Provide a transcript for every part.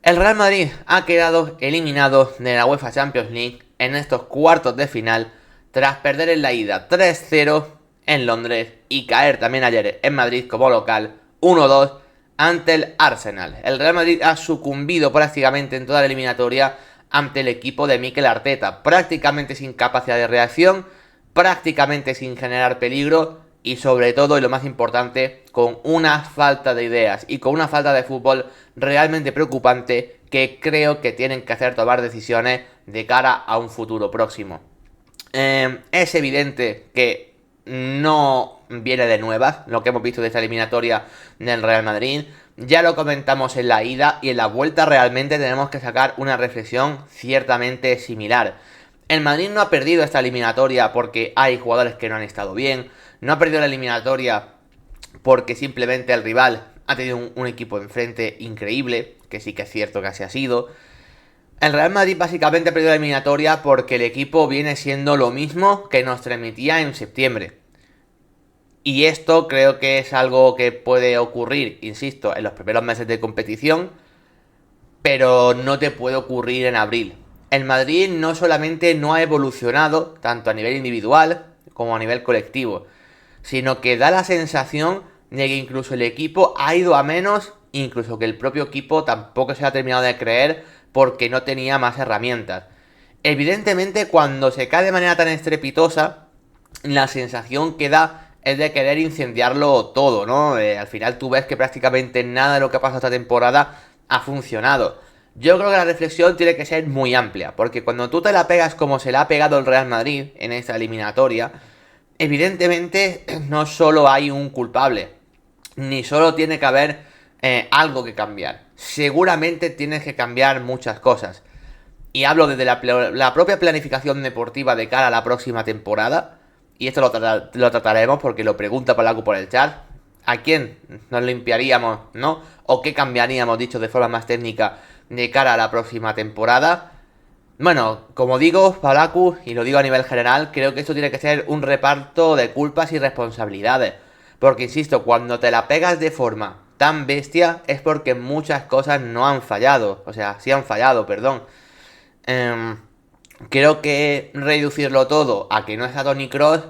El Real Madrid ha quedado eliminado de la UEFA Champions League en estos cuartos de final tras perder en la ida 3-0 en Londres y caer también ayer en Madrid como local 1-2 ante el Arsenal. El Real Madrid ha sucumbido prácticamente en toda la eliminatoria ante el equipo de Mikel Arteta, prácticamente sin capacidad de reacción, prácticamente sin generar peligro y sobre todo, y lo más importante, con una falta de ideas y con una falta de fútbol realmente preocupante que creo que tienen que hacer tomar decisiones de cara a un futuro próximo. Es evidente que no viene de nuevas lo que hemos visto de esta eliminatoria del Real Madrid. Ya lo comentamos en la ida y en la vuelta realmente tenemos que sacar una reflexión ciertamente similar. El Madrid no ha perdido esta eliminatoria porque hay jugadores que no han estado bien. No ha perdido la eliminatoria porque simplemente el rival ha tenido un equipo enfrente increíble, que sí que es cierto que así ha sido. El Real Madrid básicamente ha perdido la eliminatoria porque el equipo viene siendo lo mismo que nos transmitía en septiembre. Y esto creo que es algo que puede ocurrir, insisto, en los primeros meses de competición, pero no te puede ocurrir en abril. El Madrid no solamente no ha evolucionado, tanto a nivel individual como a nivel colectivo, sino que da la sensación de que incluso el equipo ha ido a menos, incluso que el propio equipo tampoco se ha terminado de creer porque no tenía más herramientas. Evidentemente, cuando se cae de manera tan estrepitosa, la sensación que da es de querer incendiarlo todo, ¿no? Al final tú ves que prácticamente nada de lo que ha pasado esta temporada ha funcionado. Yo creo que la reflexión tiene que ser muy amplia, porque cuando tú te la pegas como se la ha pegado el Real Madrid en esta eliminatoria, evidentemente no solo hay un culpable, ni solo tiene que haber algo que cambiar. Seguramente tienes que cambiar muchas cosas. Y hablo desde la propia planificación deportiva de cara a la próxima temporada. Y esto lo trataremos porque lo pregunta Palacu por el chat. ¿A quién nos limpiaríamos, no? ¿O qué cambiaríamos, dicho de forma más técnica, de cara a la próxima temporada? Bueno, como digo, Palacu, y lo digo a nivel general, creo que esto tiene que ser un reparto de culpas y responsabilidades. Porque, insisto, cuando te la pegas de forma tan bestia es porque muchas cosas no han fallado. O sea, sí han fallado, perdón. Eh, Creo que reducirlo todo a que no está Toni Kroos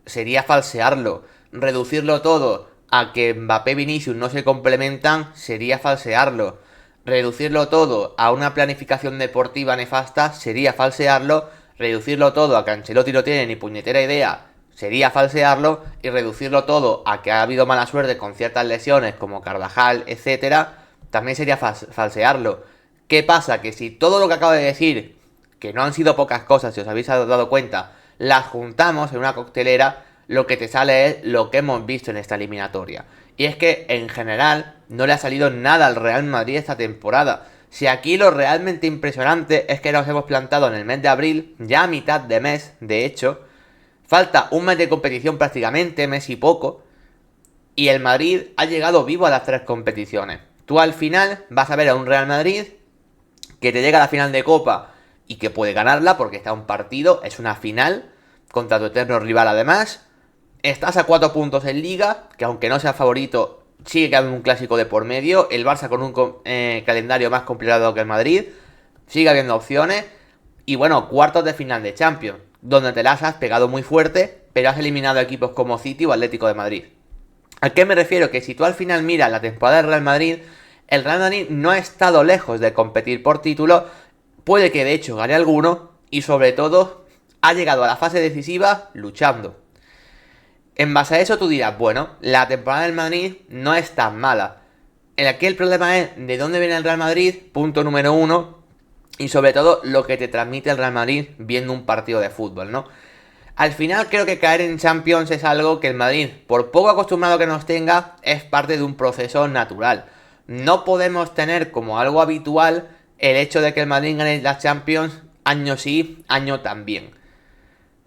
sería falsearlo. Reducirlo todo a que Mbappé y Vinicius no se complementan sería falsearlo. Reducirlo todo a una planificación deportiva nefasta sería falsearlo. Reducirlo todo a que Ancelotti no tiene ni puñetera idea sería falsearlo. Y reducirlo todo a que ha habido mala suerte con ciertas lesiones como Carvajal, etcétera, también sería falsearlo. ¿Qué pasa? Que si todo lo que acabo de decir, que no han sido pocas cosas, si os habéis dado cuenta, las juntamos en una coctelera, lo que te sale es lo que hemos visto en esta eliminatoria. Y es que, en general, no le ha salido nada al Real Madrid esta temporada. Si aquí lo realmente impresionante es que nos hemos plantado en el mes de abril, ya a mitad de mes, de hecho, falta un mes de competición prácticamente, mes y poco, y el Madrid ha llegado vivo a las tres competiciones. Tú al final vas a ver a un Real Madrid que te llega a la final de Copa y que puede ganarla porque está un partido, es una final contra tu eterno rival además. Estás a 4 puntos en Liga, que aunque no sea favorito, sigue quedando un clásico de por medio. El Barça con un calendario más complicado que el Madrid, sigue habiendo opciones. Y bueno, cuartos de final de Champions, donde te las has pegado muy fuerte, pero has eliminado equipos como City o Atlético de Madrid. ¿A qué me refiero? Que si tú al final miras la temporada del Real Madrid, el Real Madrid no ha estado lejos de competir por título. Puede que de hecho gane alguno y sobre todo ha llegado a la fase decisiva luchando. En base a eso tú dirás, bueno, la temporada del Madrid no es tan mala. Aquí el problema es de dónde viene el Real Madrid, punto número uno, y sobre todo lo que te transmite el Real Madrid viendo un partido de fútbol, ¿no? Al final creo que caer en Champions es algo que el Madrid, por poco acostumbrado que nos tenga, es parte de un proceso natural. No podemos tener como algo habitual el hecho de que el Madrid gane las Champions año sí, año también.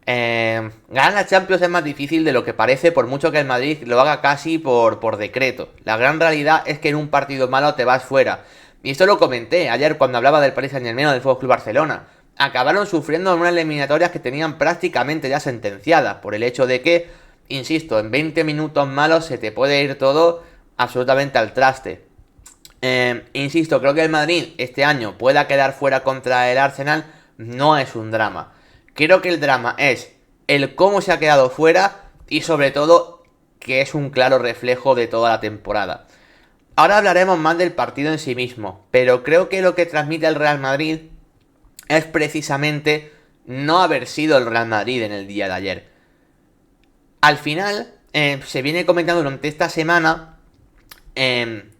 Ganar las Champions es más difícil de lo que parece, por mucho que el Madrid lo haga casi por decreto. La gran realidad es que en un partido malo te vas fuera. Y esto lo comenté ayer cuando hablaba del Paris Saint-Germain o del FC Barcelona. Acabaron sufriendo en unas eliminatorias que tenían prácticamente ya sentenciadas, por el hecho de que, insisto, en 20 minutos malos se te puede ir todo absolutamente al traste. Insisto, creo que el Madrid este año pueda quedar fuera contra el Arsenal, no es un drama. Creo que el drama es el cómo se ha quedado fuera y sobre todo que es un claro reflejo de toda la temporada. Ahora hablaremos más del partido en sí mismo, pero creo que lo que transmite el Real Madrid es precisamente no haber sido el Real Madrid en el día de ayer. Al final, se viene comentando durante esta semana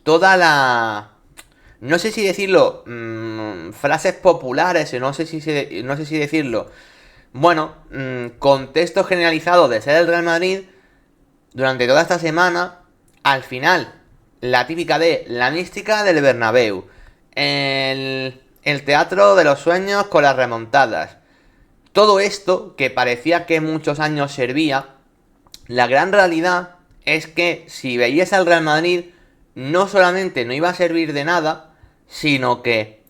toda la... No sé si decirlo, frases populares, no sé si decirlo, bueno, contexto generalizado de ser el Real Madrid durante toda esta semana. Al final, la típica de la mística del Bernabéu, el teatro de los sueños con las remontadas. Todo esto, que parecía que muchos años servía, la gran realidad es que si veías al Real Madrid, no solamente no iba a servir de nada, sino que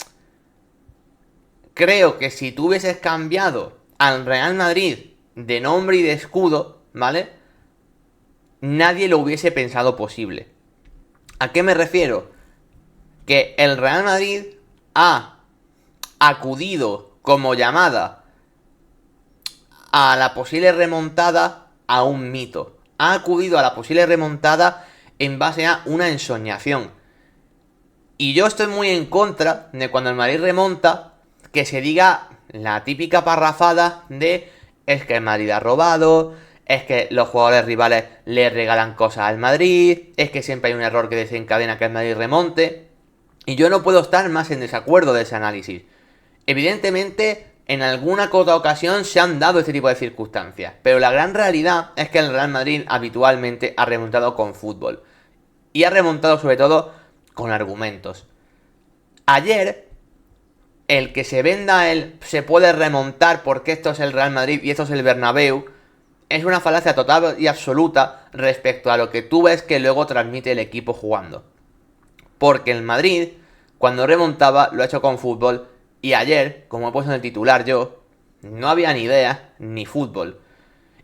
creo que si tú hubieses cambiado al Real Madrid de nombre y de escudo, ¿vale? Nadie lo hubiese pensado posible. ¿A qué me refiero? Que el Real Madrid ha acudido como llamada a la posible remontada a un mito. Ha acudido a la posible remontada en base a una ensoñación. Y yo estoy muy en contra de cuando el Madrid remonta que se diga la típica parrafada de es que el Madrid ha robado, es que los jugadores rivales le regalan cosas al Madrid, es que siempre hay un error que desencadena que el Madrid remonte. Y yo no puedo estar más en desacuerdo de ese análisis. Evidentemente, en alguna otra ocasión se han dado este tipo de circunstancias, pero la gran realidad es que el Real Madrid habitualmente ha remontado con fútbol. Y ha remontado sobre todo con argumentos. Ayer, el que se venda se puede remontar porque esto es el Real Madrid y esto es el Bernabéu, es una falacia total y absoluta respecto a lo que tú ves que luego transmite el equipo jugando. Porque el Madrid, cuando remontaba, lo ha hecho con fútbol. Y ayer, como he puesto en el titular yo, no había ni idea ni fútbol.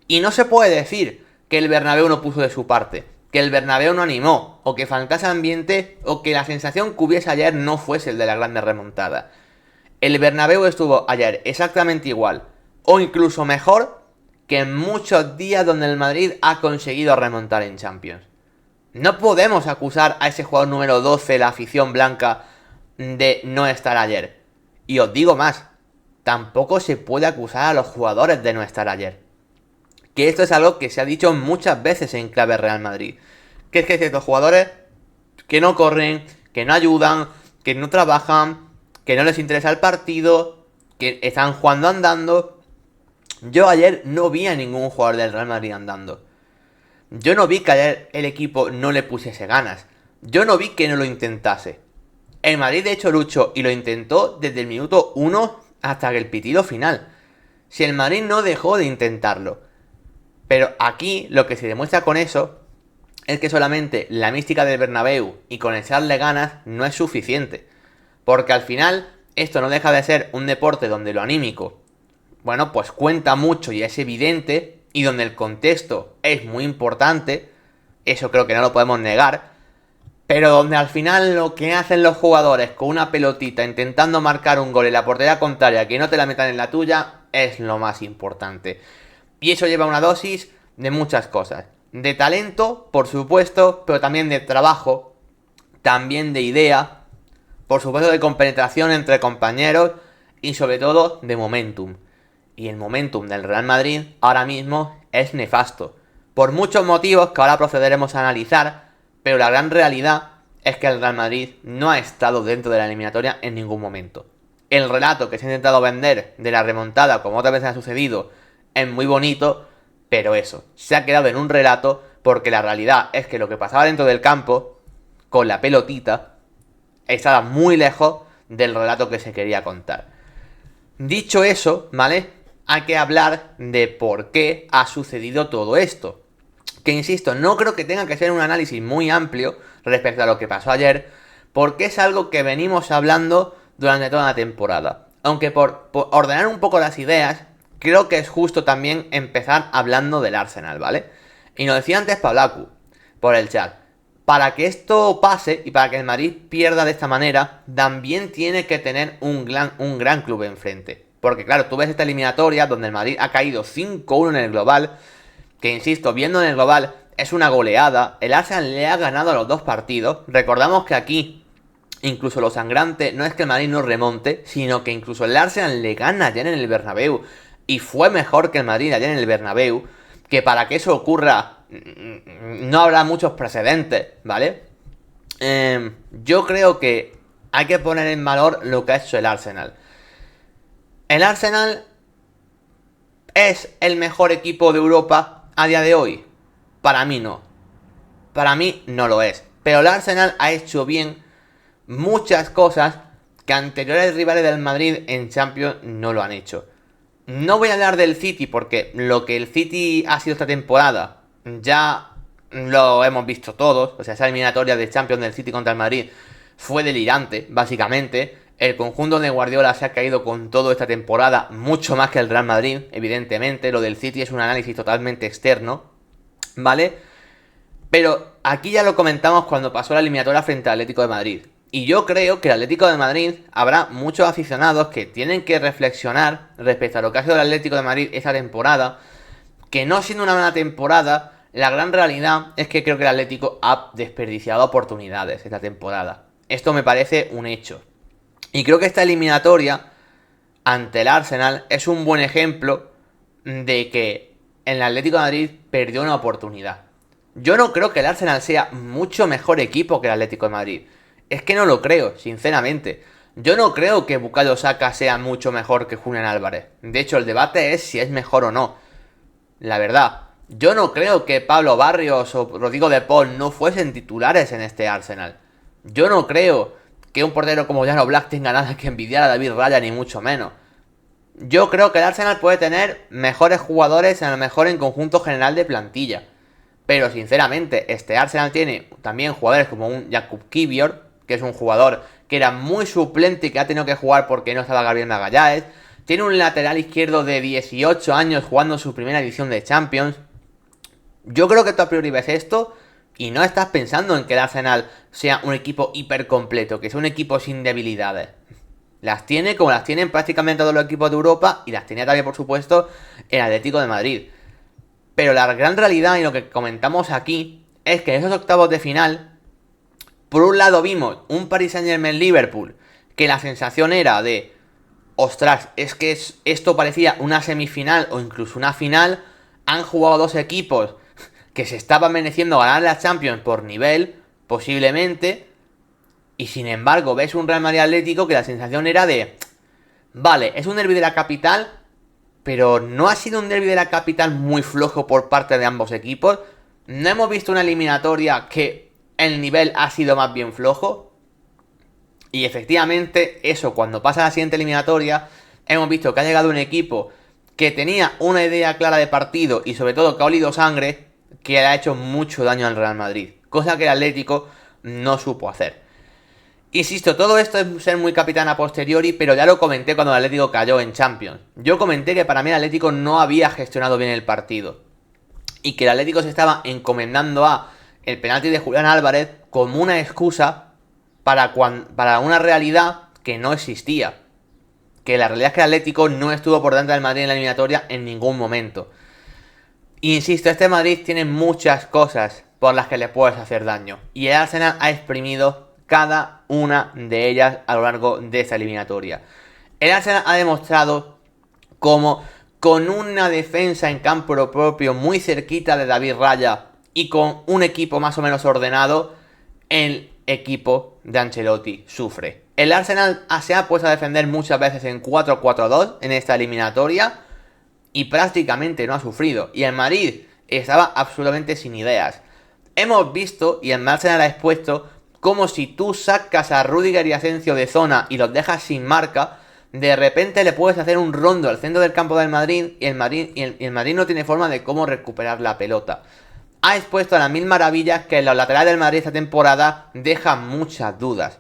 Y no se puede decir que el Bernabéu no puso de su parte, que el Bernabéu no animó, o que faltase ambiente, o que la sensación que hubiese ayer no fuese el de la grande remontada. El Bernabéu estuvo ayer exactamente igual, o incluso mejor, que en muchos días donde el Madrid ha conseguido remontar en Champions. No podemos acusar a ese jugador número 12, la afición blanca, de no estar ayer. Y os digo más, tampoco se puede acusar a los jugadores de no estar ayer. Que esto es algo que se ha dicho muchas veces en clave Real Madrid. Que es que ciertos jugadores que no corren, que no ayudan, que no trabajan, que no les interesa el partido, que están jugando andando. Yo ayer no vi a ningún jugador del Real Madrid andando. Yo no vi que ayer el equipo no le pusiese ganas. Yo no vi que no lo intentase. El Madrid de hecho luchó y lo intentó desde el minuto 1 hasta el pitido final. Si el Madrid no dejó de intentarlo. Pero aquí lo que se demuestra con eso es que solamente la mística del Bernabéu y con echarle ganas no es suficiente. Porque al final esto no deja de ser un deporte donde lo anímico, bueno, pues cuenta mucho y es evidente, y donde el contexto es muy importante, eso creo que no lo podemos negar, pero donde al final lo que hacen los jugadores con una pelotita intentando marcar un gol en la portería contraria que no te la metan en la tuya es lo más importante. Y eso lleva una dosis de muchas cosas. De talento, por supuesto, pero también de trabajo, también de idea, por supuesto de compenetración entre compañeros y sobre todo de momentum. Y el momentum del Real Madrid ahora mismo es nefasto. Por muchos motivos que ahora procederemos a analizar, pero la gran realidad es que el Real Madrid no ha estado dentro de la eliminatoria en ningún momento. El relato que se ha intentado vender de la remontada, como otras veces ha sucedido, es muy bonito, pero eso, se ha quedado en un relato porque la realidad es que lo que pasaba dentro del campo, con la pelotita, estaba muy lejos del relato que se quería contar. Dicho eso, ¿vale? Hay que hablar de por qué ha sucedido todo esto. Que insisto, no creo que tenga que ser un análisis muy amplio respecto a lo que pasó ayer, porque es algo que venimos hablando durante toda la temporada. Aunque por ordenar un poco las ideas, creo que es justo también empezar hablando del Arsenal, ¿vale? Y nos decía antes Pablaku, por el chat, para que esto pase y para que el Madrid pierda de esta manera, también tiene que tener un gran club enfrente. Porque claro, tú ves esta eliminatoria donde el Madrid ha caído 5-1 en el global, que insisto, viendo en el global es una goleada. El Arsenal le ha ganado los dos partidos. Recordamos que aquí, incluso lo sangrante, no es que el Madrid no remonte, sino que incluso el Arsenal le gana ayer en el Bernabéu. Y fue mejor que el Madrid ayer en el Bernabéu. Que para que eso ocurra, no habrá muchos precedentes, ¿vale? Yo creo que hay que poner en valor lo que ha hecho el Arsenal. El Arsenal es el mejor equipo de Europa a día de hoy. Para mí no. Para mí no lo es. Pero el Arsenal ha hecho bien muchas cosas que anteriores rivales del Madrid en Champions no lo han hecho. No voy a hablar del City porque lo que el City ha sido esta temporada ya lo hemos visto todos. O sea, esa eliminatoria de Champions del City contra el Madrid fue delirante, básicamente. El conjunto de Guardiola se ha caído con todo esta temporada, mucho más que el Real Madrid, evidentemente. Lo del City es un análisis totalmente externo, ¿vale? Pero aquí ya lo comentamos cuando pasó la eliminatoria frente al Atlético de Madrid. Y yo creo que el Atlético de Madrid habrá muchos aficionados que tienen que reflexionar respecto a lo que ha sido el Atlético de Madrid esta temporada. Que no siendo una buena temporada, la gran realidad es que creo que el Atlético ha desperdiciado oportunidades esta temporada. Esto me parece un hecho. Y creo que esta eliminatoria ante el Arsenal es un buen ejemplo de que el Atlético de Madrid perdió una oportunidad. Yo no creo que el Arsenal sea mucho mejor equipo que el Atlético de Madrid. Es que no lo creo, sinceramente. Yo no creo que Bukayo Saka sea mucho mejor que Julián Álvarez. De hecho, el debate es si es mejor o no. La verdad, yo no creo que Pablo Barrios o Rodrigo de Paul no fuesen titulares en este Arsenal. Yo no creo que un portero como Jan Oblak tenga nada que envidiar a David Raya, ni mucho menos. Yo creo que el Arsenal puede tener mejores jugadores, a lo mejor en conjunto general de plantilla. Pero sinceramente, este Arsenal tiene también jugadores como un Jakub Kivior, que es un jugador que era muy suplente y que ha tenido que jugar porque no estaba Gabriel Magalhães. Tiene un lateral izquierdo de 18 años jugando su primera edición de Champions. Yo creo que tú a priori ves esto y no estás pensando en que el Arsenal sea un equipo hiper completo, que sea un equipo sin debilidades. Las tiene como las tienen prácticamente todos los equipos de Europa y las tenía también, por supuesto, el Atlético de Madrid. Pero la gran realidad y lo que comentamos aquí es que en esos octavos de final, por un lado vimos un Paris Saint-Germain-Liverpool que la sensación era de ostras, es que esto parecía una semifinal o incluso una final. Han jugado dos equipos que se estaban mereciendo ganar la Champions por nivel, posiblemente. Y sin embargo, ves un Real Madrid Atlético que la sensación era de vale, es un derbi de la capital, pero no ha sido un derbi de la capital muy flojo por parte de ambos equipos. No hemos visto una eliminatoria que el nivel ha sido más bien flojo. Y efectivamente, eso, cuando pasa a la siguiente eliminatoria, hemos visto que ha llegado un equipo que tenía una idea clara de partido y sobre todo que ha olido sangre, que le ha hecho mucho daño al Real Madrid. Cosa que el Atlético no supo hacer. Insisto, todo esto es ser muy capitán a posteriori, pero ya lo comenté cuando el Atlético cayó en Champions. Yo comenté que para mí el Atlético no había gestionado bien el partido. Y que el Atlético se estaba encomendando a el penalti de Julián Álvarez como una excusa para una realidad que no existía. Que la realidad es que el Atlético no estuvo por delante del Madrid en la eliminatoria en ningún momento. Insisto, este Madrid tiene muchas cosas por las que le puedes hacer daño. Y el Arsenal ha exprimido cada una de ellas a lo largo de esta eliminatoria. El Arsenal ha demostrado cómo con una defensa en campo propio muy cerquita de David Raya y con un equipo más o menos ordenado, el equipo de Ancelotti sufre. El Arsenal se ha puesto a defender muchas veces en 4-4-2 en esta eliminatoria y prácticamente no ha sufrido. Y el Madrid estaba absolutamente sin ideas. Hemos visto, y el Arsenal ha expuesto, como si tú sacas a Rüdiger y Asensio de zona y los dejas sin marca, de repente le puedes hacer un rondo al centro del campo del Madrid y el Madrid no tiene forma de cómo recuperar la pelota. Ha expuesto a las mil maravillas que en los laterales del Madrid esta temporada dejan muchas dudas.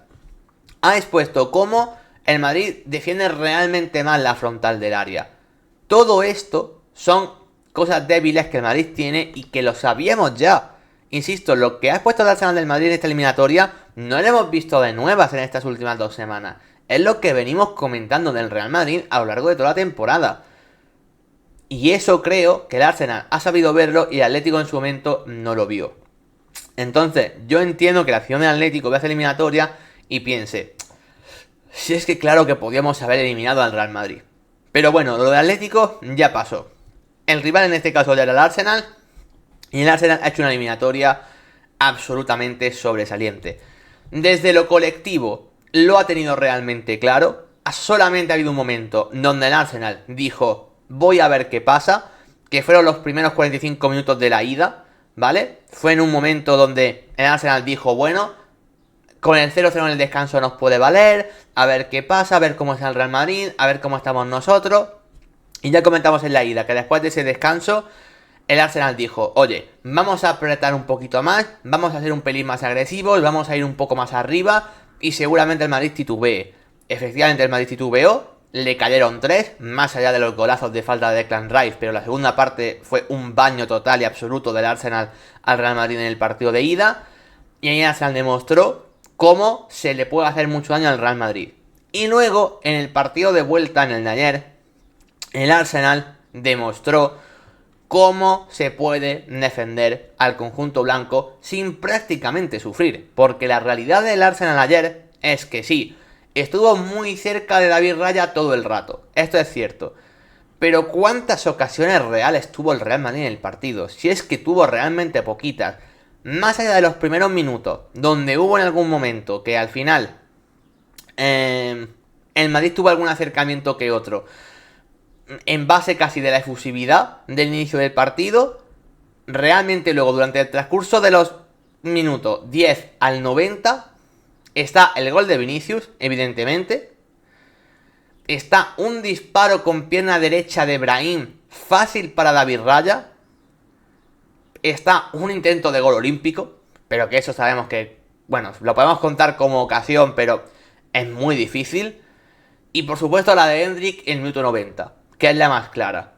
Ha expuesto cómo el Madrid defiende realmente mal la frontal del área. Todo esto son cosas débiles que el Madrid tiene y que lo sabíamos ya. insisto, lo que ha expuesto el Arsenal del Madrid en esta eliminatoria no lo hemos visto de nuevas en estas últimas 2 semanas. Es lo que venimos comentando del Real Madrid a lo largo de toda la temporada. Y eso creo que el Arsenal ha sabido verlo y el Atlético en su momento no lo vio. Entonces, yo entiendo que la acción del Atlético vea esta eliminatoria y piense, si es que claro que podíamos haber eliminado al Real Madrid. Pero bueno, lo del Atlético ya pasó. El rival en este caso ya era el Arsenal. Y el Arsenal ha hecho una eliminatoria absolutamente sobresaliente. Desde lo colectivo lo ha tenido realmente claro. Solamente ha habido un momento donde el Arsenal dijo, voy a ver qué pasa, que fueron los primeros 45 minutos de la ida, ¿vale? Fue en un momento donde el Arsenal dijo, bueno, con el 0-0 en el descanso nos puede valer, a ver qué pasa, a ver cómo está el Real Madrid, a ver cómo estamos nosotros. Y ya comentamos en la ida que después de ese descanso, el Arsenal dijo, oye, vamos a apretar un poquito más, vamos a ser un pelín más agresivos, vamos a ir un poco más arriba y seguramente el Madrid titubee. Efectivamente el Madrid titubeó, le cayeron 3, más allá de los golazos de falta de Declan Rice, pero la segunda parte fue un baño total y absoluto del Arsenal al Real Madrid en el partido de ida. Y ahí el Arsenal demostró cómo se le puede hacer mucho daño al Real Madrid. Y luego, en el partido de vuelta, en el de ayer, el Arsenal demostró cómo se puede defender al conjunto blanco sin prácticamente sufrir. Porque la realidad del Arsenal ayer es que sí, estuvo muy cerca de David Raya todo el rato. Esto es cierto. Pero ¿cuántas ocasiones reales tuvo el Real Madrid en el partido? Si es que tuvo realmente poquitas. Más allá de los primeros minutos, donde hubo en algún momento que al final el Madrid tuvo algún acercamiento que otro, en base casi de la efusividad del inicio del partido, realmente luego durante el transcurso de los minutos 10 al 90... está el gol de Vinicius, evidentemente. Está un disparo con pierna derecha de Brahim, fácil para David Raya. Está un intento de gol olímpico, pero que eso sabemos que, bueno, lo podemos contar como ocasión, pero es muy difícil. Y por supuesto la de Hendrik en el minuto 90, que es la más clara.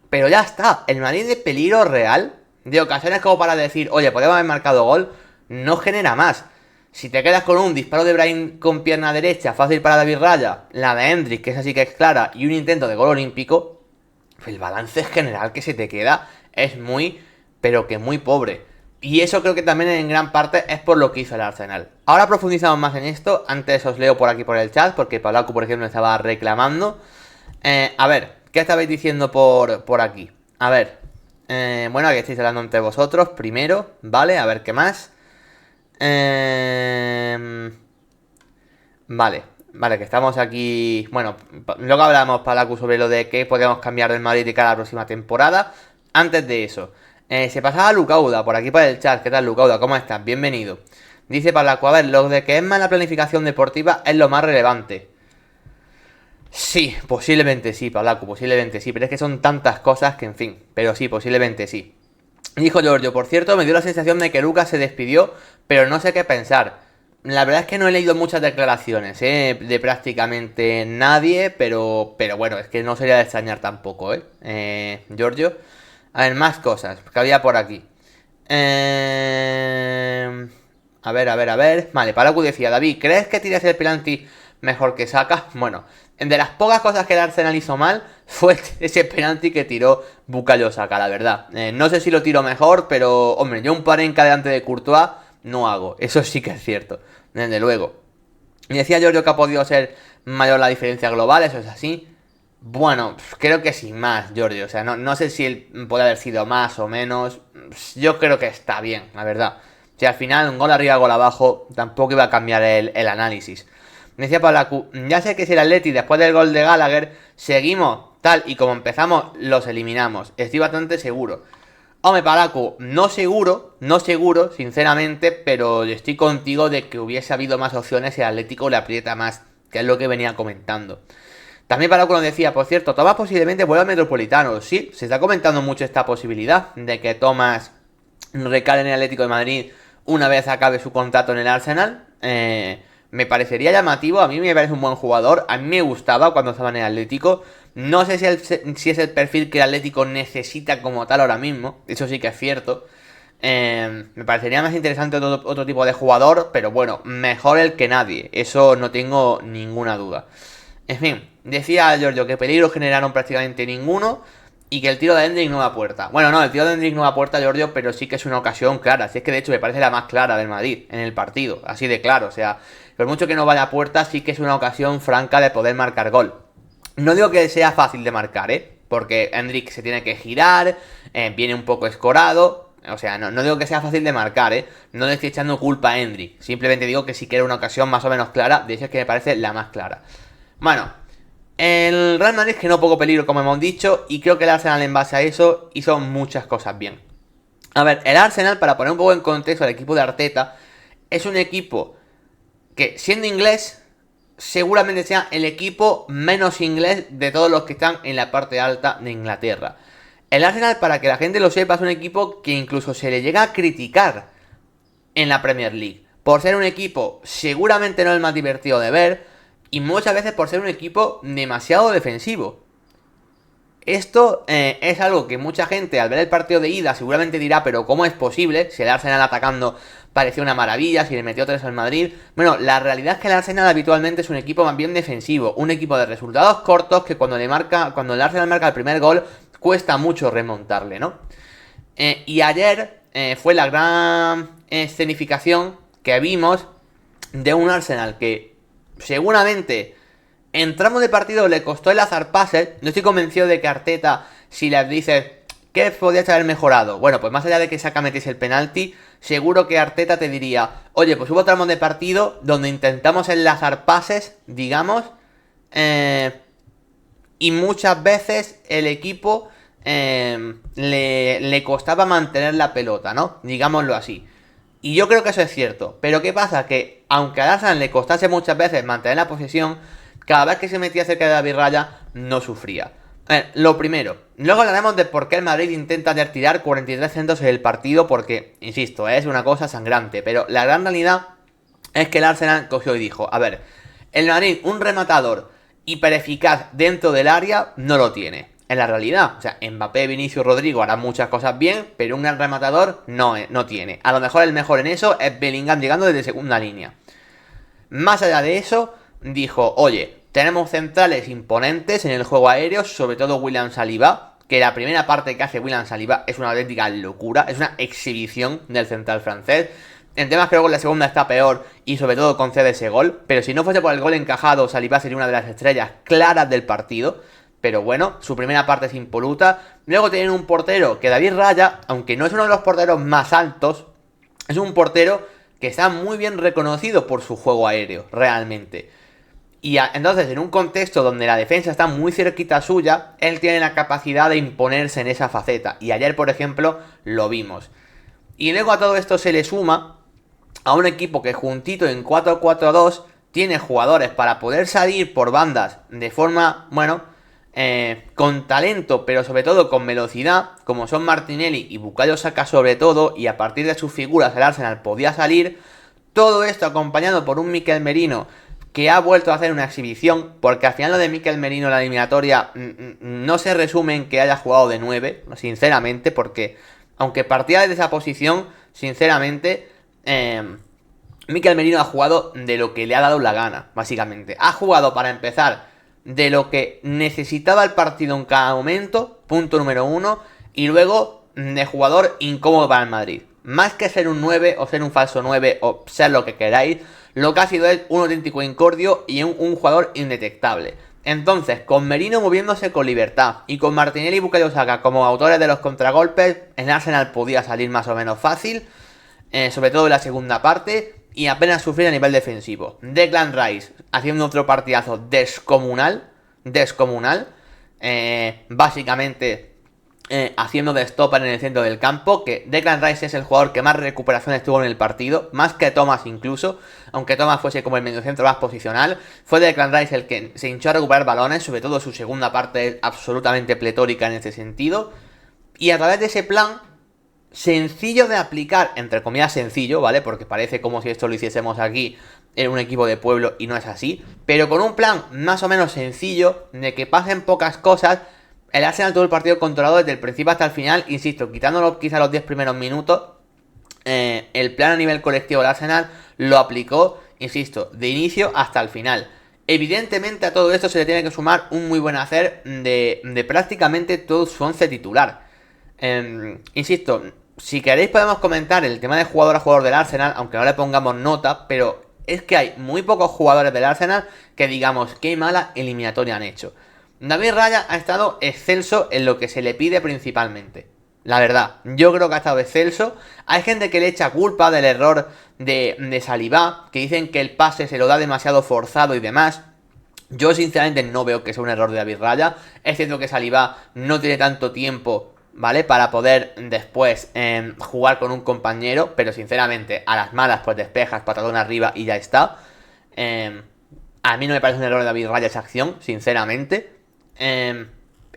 Pero ya está, el Madrid de peligro real, de ocasiones como para decir, oye, podemos haber marcado gol, no genera más. Si te quedas con un disparo de Brahim con pierna derecha, fácil para David Raya, la de Hendrik, que esa sí que es clara, y un intento de gol olímpico, el balance general que se te queda es muy, pero que muy pobre. Y eso creo que también en gran parte es por lo que hizo el Arsenal. Ahora profundizamos más en esto, antes os leo por aquí por el chat, porque Palacu, por ejemplo, estaba reclamando. A ver, ¿qué estabais diciendo por aquí? A ver, bueno, aquí estáis hablando entre vosotros, primero, ¿vale? A ver, ¿qué más? Vale, que estamos aquí. Bueno, luego hablamos, Palacu, sobre lo de que podemos cambiar del Madrid de cara a la próxima temporada. Antes de eso, se pasaba Lucauda por aquí por el chat. ¿Qué tal, Lucauda? ¿Cómo estás? Bienvenido. Dice Palacu, a ver, lo de que es mala planificación deportiva es lo más relevante. Sí, posiblemente sí, Palacu, posiblemente sí. Pero es que son tantas cosas que, en fin. Pero sí, posiblemente sí. Dijo Giorgio, por cierto, me dio la sensación de que Lucas se despidió, pero no sé qué pensar. La verdad es que no he leído muchas declaraciones, de prácticamente nadie, pero bueno, es que no sería de extrañar tampoco, Giorgio. A ver, más cosas que había por aquí. A ver. Vale, Palacu decía, David, ¿crees que tiras el penalti mejor que Saka? Bueno, de las pocas cosas que el Arsenal hizo mal fue ese penalti que tiró Bukayo Saka, la verdad. No sé si lo tiro mejor, pero, hombre, yo un Panenka delante de Courtois no hago. Eso sí que es cierto, desde luego. Y decía Giorgio que ha podido ser mayor la diferencia global, eso es así. Bueno, creo que sin más, Giorgio. O sea, no sé si él puede haber sido más o menos. Yo creo que está bien, la verdad. Si al final un gol arriba, gol abajo, tampoco iba a cambiar el análisis. Me decía Palacu, ya sé que si el Atleti después del gol de Gallagher seguimos tal y como empezamos, los eliminamos. Estoy bastante seguro. Hombre, Palacu, no seguro, sinceramente, pero estoy contigo de que hubiese habido más opciones y el Atlético le aprieta más, que es lo que venía comentando. También Palacu nos decía, por cierto, Tomás posiblemente vuelva al Metropolitano. Sí, se está comentando mucho esta posibilidad de que Tomás recale en el Atlético de Madrid una vez acabe su contrato en el Arsenal. Me parecería llamativo, a mí me parece un buen jugador, a mí me gustaba cuando estaba en el Atlético. No sé si es el perfil que el Atlético necesita como tal ahora mismo, eso sí que es cierto. Me parecería más interesante otro tipo de jugador, pero bueno, mejor el que nadie, eso no tengo ninguna duda. En fin, decía Giorgio que peligro generaron prácticamente ninguno y que el tiro de Endrick no va a puerta. Bueno, no, el tiro de Endrick no va a puerta, Giorgio, pero sí que es una ocasión clara. Si es que de hecho me parece la más clara del Madrid en el partido, así de claro. O sea, por mucho que no vaya a puerta, sí que es una ocasión franca de poder marcar gol. No digo que sea fácil de marcar, porque Endrick se tiene que girar, viene un poco escorado. O sea, no digo que sea fácil de marcar, No le estoy echando culpa a Endrick. Simplemente digo que sí que era una ocasión más o menos clara. De hecho, es que me parece la más clara. Bueno, el Real Madrid generó poco peligro, como hemos dicho, y creo que el Arsenal en base a eso hizo muchas cosas bien. A ver, el Arsenal, para poner un poco en contexto al equipo de Arteta, es un equipo que, siendo inglés, seguramente sea el equipo menos inglés de todos los que están en la parte alta de Inglaterra. El Arsenal, para que la gente lo sepa, es un equipo que incluso se le llega a criticar en la Premier League. Por ser un equipo seguramente no el más divertido de ver y muchas veces por ser un equipo demasiado defensivo. Esto es algo que mucha gente al ver el partido de ida seguramente dirá, pero ¿cómo es posible? Si el Arsenal atacando parecía una maravilla, si le metió 3 al Madrid. Bueno, la realidad es que el Arsenal habitualmente es un equipo más bien defensivo, un equipo de resultados cortos que cuando el Arsenal marca el primer gol cuesta mucho remontarle, ¿no? Y ayer fue la gran escenificación que vimos de un Arsenal que seguramente en tramo de partido le costó el azar pase. No estoy convencido de que Arteta, si les dices ¿qué podrías haber mejorado? Bueno, pues más allá de que Saka metiese el penalti, seguro que Arteta te diría, oye, pues hubo tramos de partido donde intentamos enlazar pases, digamos, y muchas veces el equipo le costaba mantener la pelota, ¿no? Digámoslo así. Y yo creo que eso es cierto. Pero ¿qué pasa? Que aunque a Arsenal le costase muchas veces mantener la posesión, cada vez que se metía cerca de David Raya, no sufría. A ver, lo primero. Luego hablaremos de por qué el Madrid intenta tirar 43 centros en el partido, porque, insisto, es una cosa sangrante. Pero la gran realidad es que el Arsenal cogió y dijo, a ver, el Madrid, un rematador hiper eficaz dentro del área, no lo tiene. En la realidad, o sea, Mbappé, Vinicius, Rodrigo harán muchas cosas bien, pero un gran rematador no tiene. A lo mejor el mejor en eso es Bellingham llegando desde segunda línea. Más allá de eso, dijo, oye, tenemos centrales imponentes en el juego aéreo, sobre todo William Saliba, que la primera parte que hace William Saliba es una auténtica locura, es una exhibición del central francés. En temas que luego en la segunda está peor y sobre todo concede ese gol, pero si no fuese por el gol encajado, Saliba sería una de las estrellas claras del partido. Pero bueno, su primera parte es impoluta. Luego tienen un portero que David Raya, aunque no es uno de los porteros más altos, es un portero que está muy bien reconocido por su juego aéreo, realmente. Y entonces, en un contexto donde la defensa está muy cerquita suya, él tiene la capacidad de imponerse en esa faceta. Y ayer, por ejemplo, lo vimos. Y luego a todo esto se le suma a un equipo que juntito en 4-4-2 tiene jugadores para poder salir por bandas de forma, bueno, con talento, pero sobre todo con velocidad, como son Martinelli y Bukayo Saka sobre todo, y a partir de sus figuras el Arsenal podía salir. Todo esto acompañado por un Mikel Merino que ha vuelto a hacer una exhibición, porque al final lo de Mikel Merino en la eliminatoria no se resume en que haya jugado de 9, sinceramente, porque aunque partía desde esa posición, sinceramente, Mikel Merino ha jugado de lo que le ha dado la gana, básicamente. Ha jugado, para empezar, de lo que necesitaba el partido en cada momento, punto número 1, y luego de jugador incómodo para el Madrid. Más que ser un 9 o ser un falso 9 o ser lo que queráis, lo que ha sido es un auténtico incordio y un jugador indetectable. Entonces, con Merino moviéndose con libertad y con Martinelli y Bukayo Saka como autores de los contragolpes, el Arsenal podía salir más o menos fácil, sobre todo en la segunda parte, y apenas sufrir a nivel defensivo. Declan Rice haciendo otro partidazo descomunal, básicamente haciendo de stopper en el centro del campo, que Declan Rice es el jugador que más recuperaciones tuvo en el partido, más que Thomas incluso, aunque Thomas fuese como el mediocentro más posicional. Fue Declan Rice el que se hinchó a recuperar balones, sobre todo su segunda parte es absolutamente pletórica en este sentido, y a través de ese plan sencillo de aplicar, entre comillas sencillo, ¿vale? Porque parece como si esto lo hiciésemos aquí en un equipo de pueblo y no es así, pero con un plan más o menos sencillo, de que pasen pocas cosas, el Arsenal todo el partido controlado desde el principio hasta el final, insisto, quitándolo quizá los 10 primeros minutos, el plan a nivel colectivo del Arsenal lo aplicó, insisto, de inicio hasta el final. Evidentemente a todo esto se le tiene que sumar un muy buen hacer de prácticamente todo su once titular. Insisto, si queréis podemos comentar el tema de jugador a jugador del Arsenal, aunque no le pongamos nota, pero es que hay muy pocos jugadores del Arsenal que digamos qué mala eliminatoria han hecho. David Raya ha estado excelso en lo que se le pide principalmente. La verdad, yo creo que ha estado excelso. Hay gente que le echa culpa del error de Saliba, que dicen que el pase se lo da demasiado forzado y demás. Yo sinceramente no veo que sea un error de David Raya. Es cierto que Saliba no tiene tanto tiempo, ¿vale? Para poder después jugar con un compañero, pero sinceramente a las malas pues despejas, patadón arriba y ya está. A mí no me parece un error de David Raya esa acción, sinceramente.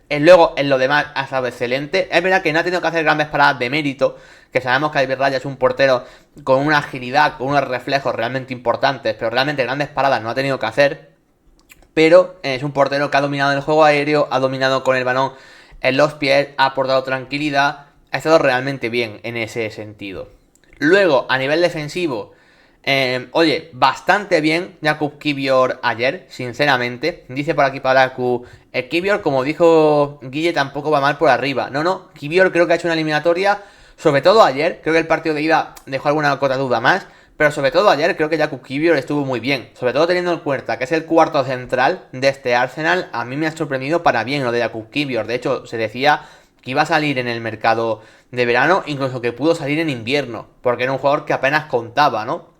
Luego, en lo demás, ha estado excelente. Es verdad que no ha tenido que hacer grandes paradas de mérito, que sabemos que David Raya es un portero con una agilidad, con unos reflejos realmente importantes, pero realmente grandes paradas no ha tenido que hacer. Pero es un portero que ha dominado el juego aéreo, ha dominado con el balón en los pies, ha aportado tranquilidad, ha estado realmente bien en ese sentido. Luego, a nivel defensivo, oye, bastante bien Jakub Kiwior ayer, sinceramente. Dice por aquí Palaku, Kiwior, como dijo Guille, tampoco va mal por arriba. No, Kiwior creo que ha hecho una eliminatoria, sobre todo ayer. Creo que el partido de ida dejó alguna cota duda más, pero sobre todo ayer creo que Jakub Kiwior estuvo muy bien. Sobre todo teniendo en cuenta que es el cuarto central de este Arsenal, a mí me ha sorprendido para bien lo de Jakub Kiwior. De hecho, se decía que iba a salir en el mercado de verano, incluso que pudo salir en invierno, porque era un jugador que apenas contaba, ¿no?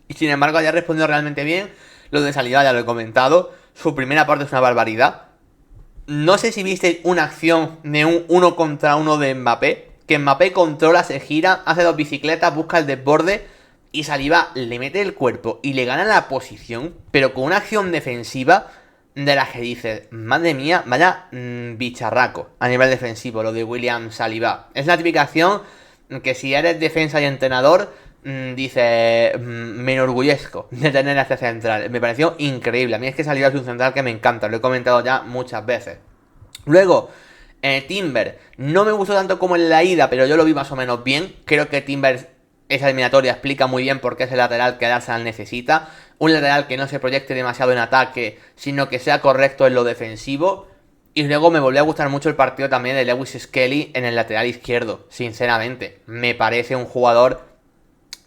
Y sin embargo, haya respondido realmente bien. Lo de Saliba ya lo he comentado. Su primera parte es una barbaridad. No sé si visteis una acción de un 1 contra 1 de Mbappé. Que Mbappé controla, se gira, hace dos bicicletas, busca el desborde. Y Saliba le mete el cuerpo y le gana la posición. Pero con una acción defensiva de la que dices, madre mía, vaya bicharraco a nivel defensivo, lo de William Saliba. Es la típica acción que si eres defensa y entrenador, dice, me enorgullezco de tener a este central. Me pareció increíble. A mí es que Saliba es un central que me encanta, lo he comentado ya muchas veces. Luego, Timber, no me gustó tanto como en la ida, pero yo lo vi más o menos bien. Creo que Timber, esa eliminatoria, explica muy bien por qué es el lateral que el Arsenal necesita. Un lateral que no se proyecte demasiado en ataque, sino que sea correcto en lo defensivo. Y luego me volvió a gustar mucho el partido también de Lewis Skelly en el lateral izquierdo. Sinceramente, me parece un jugador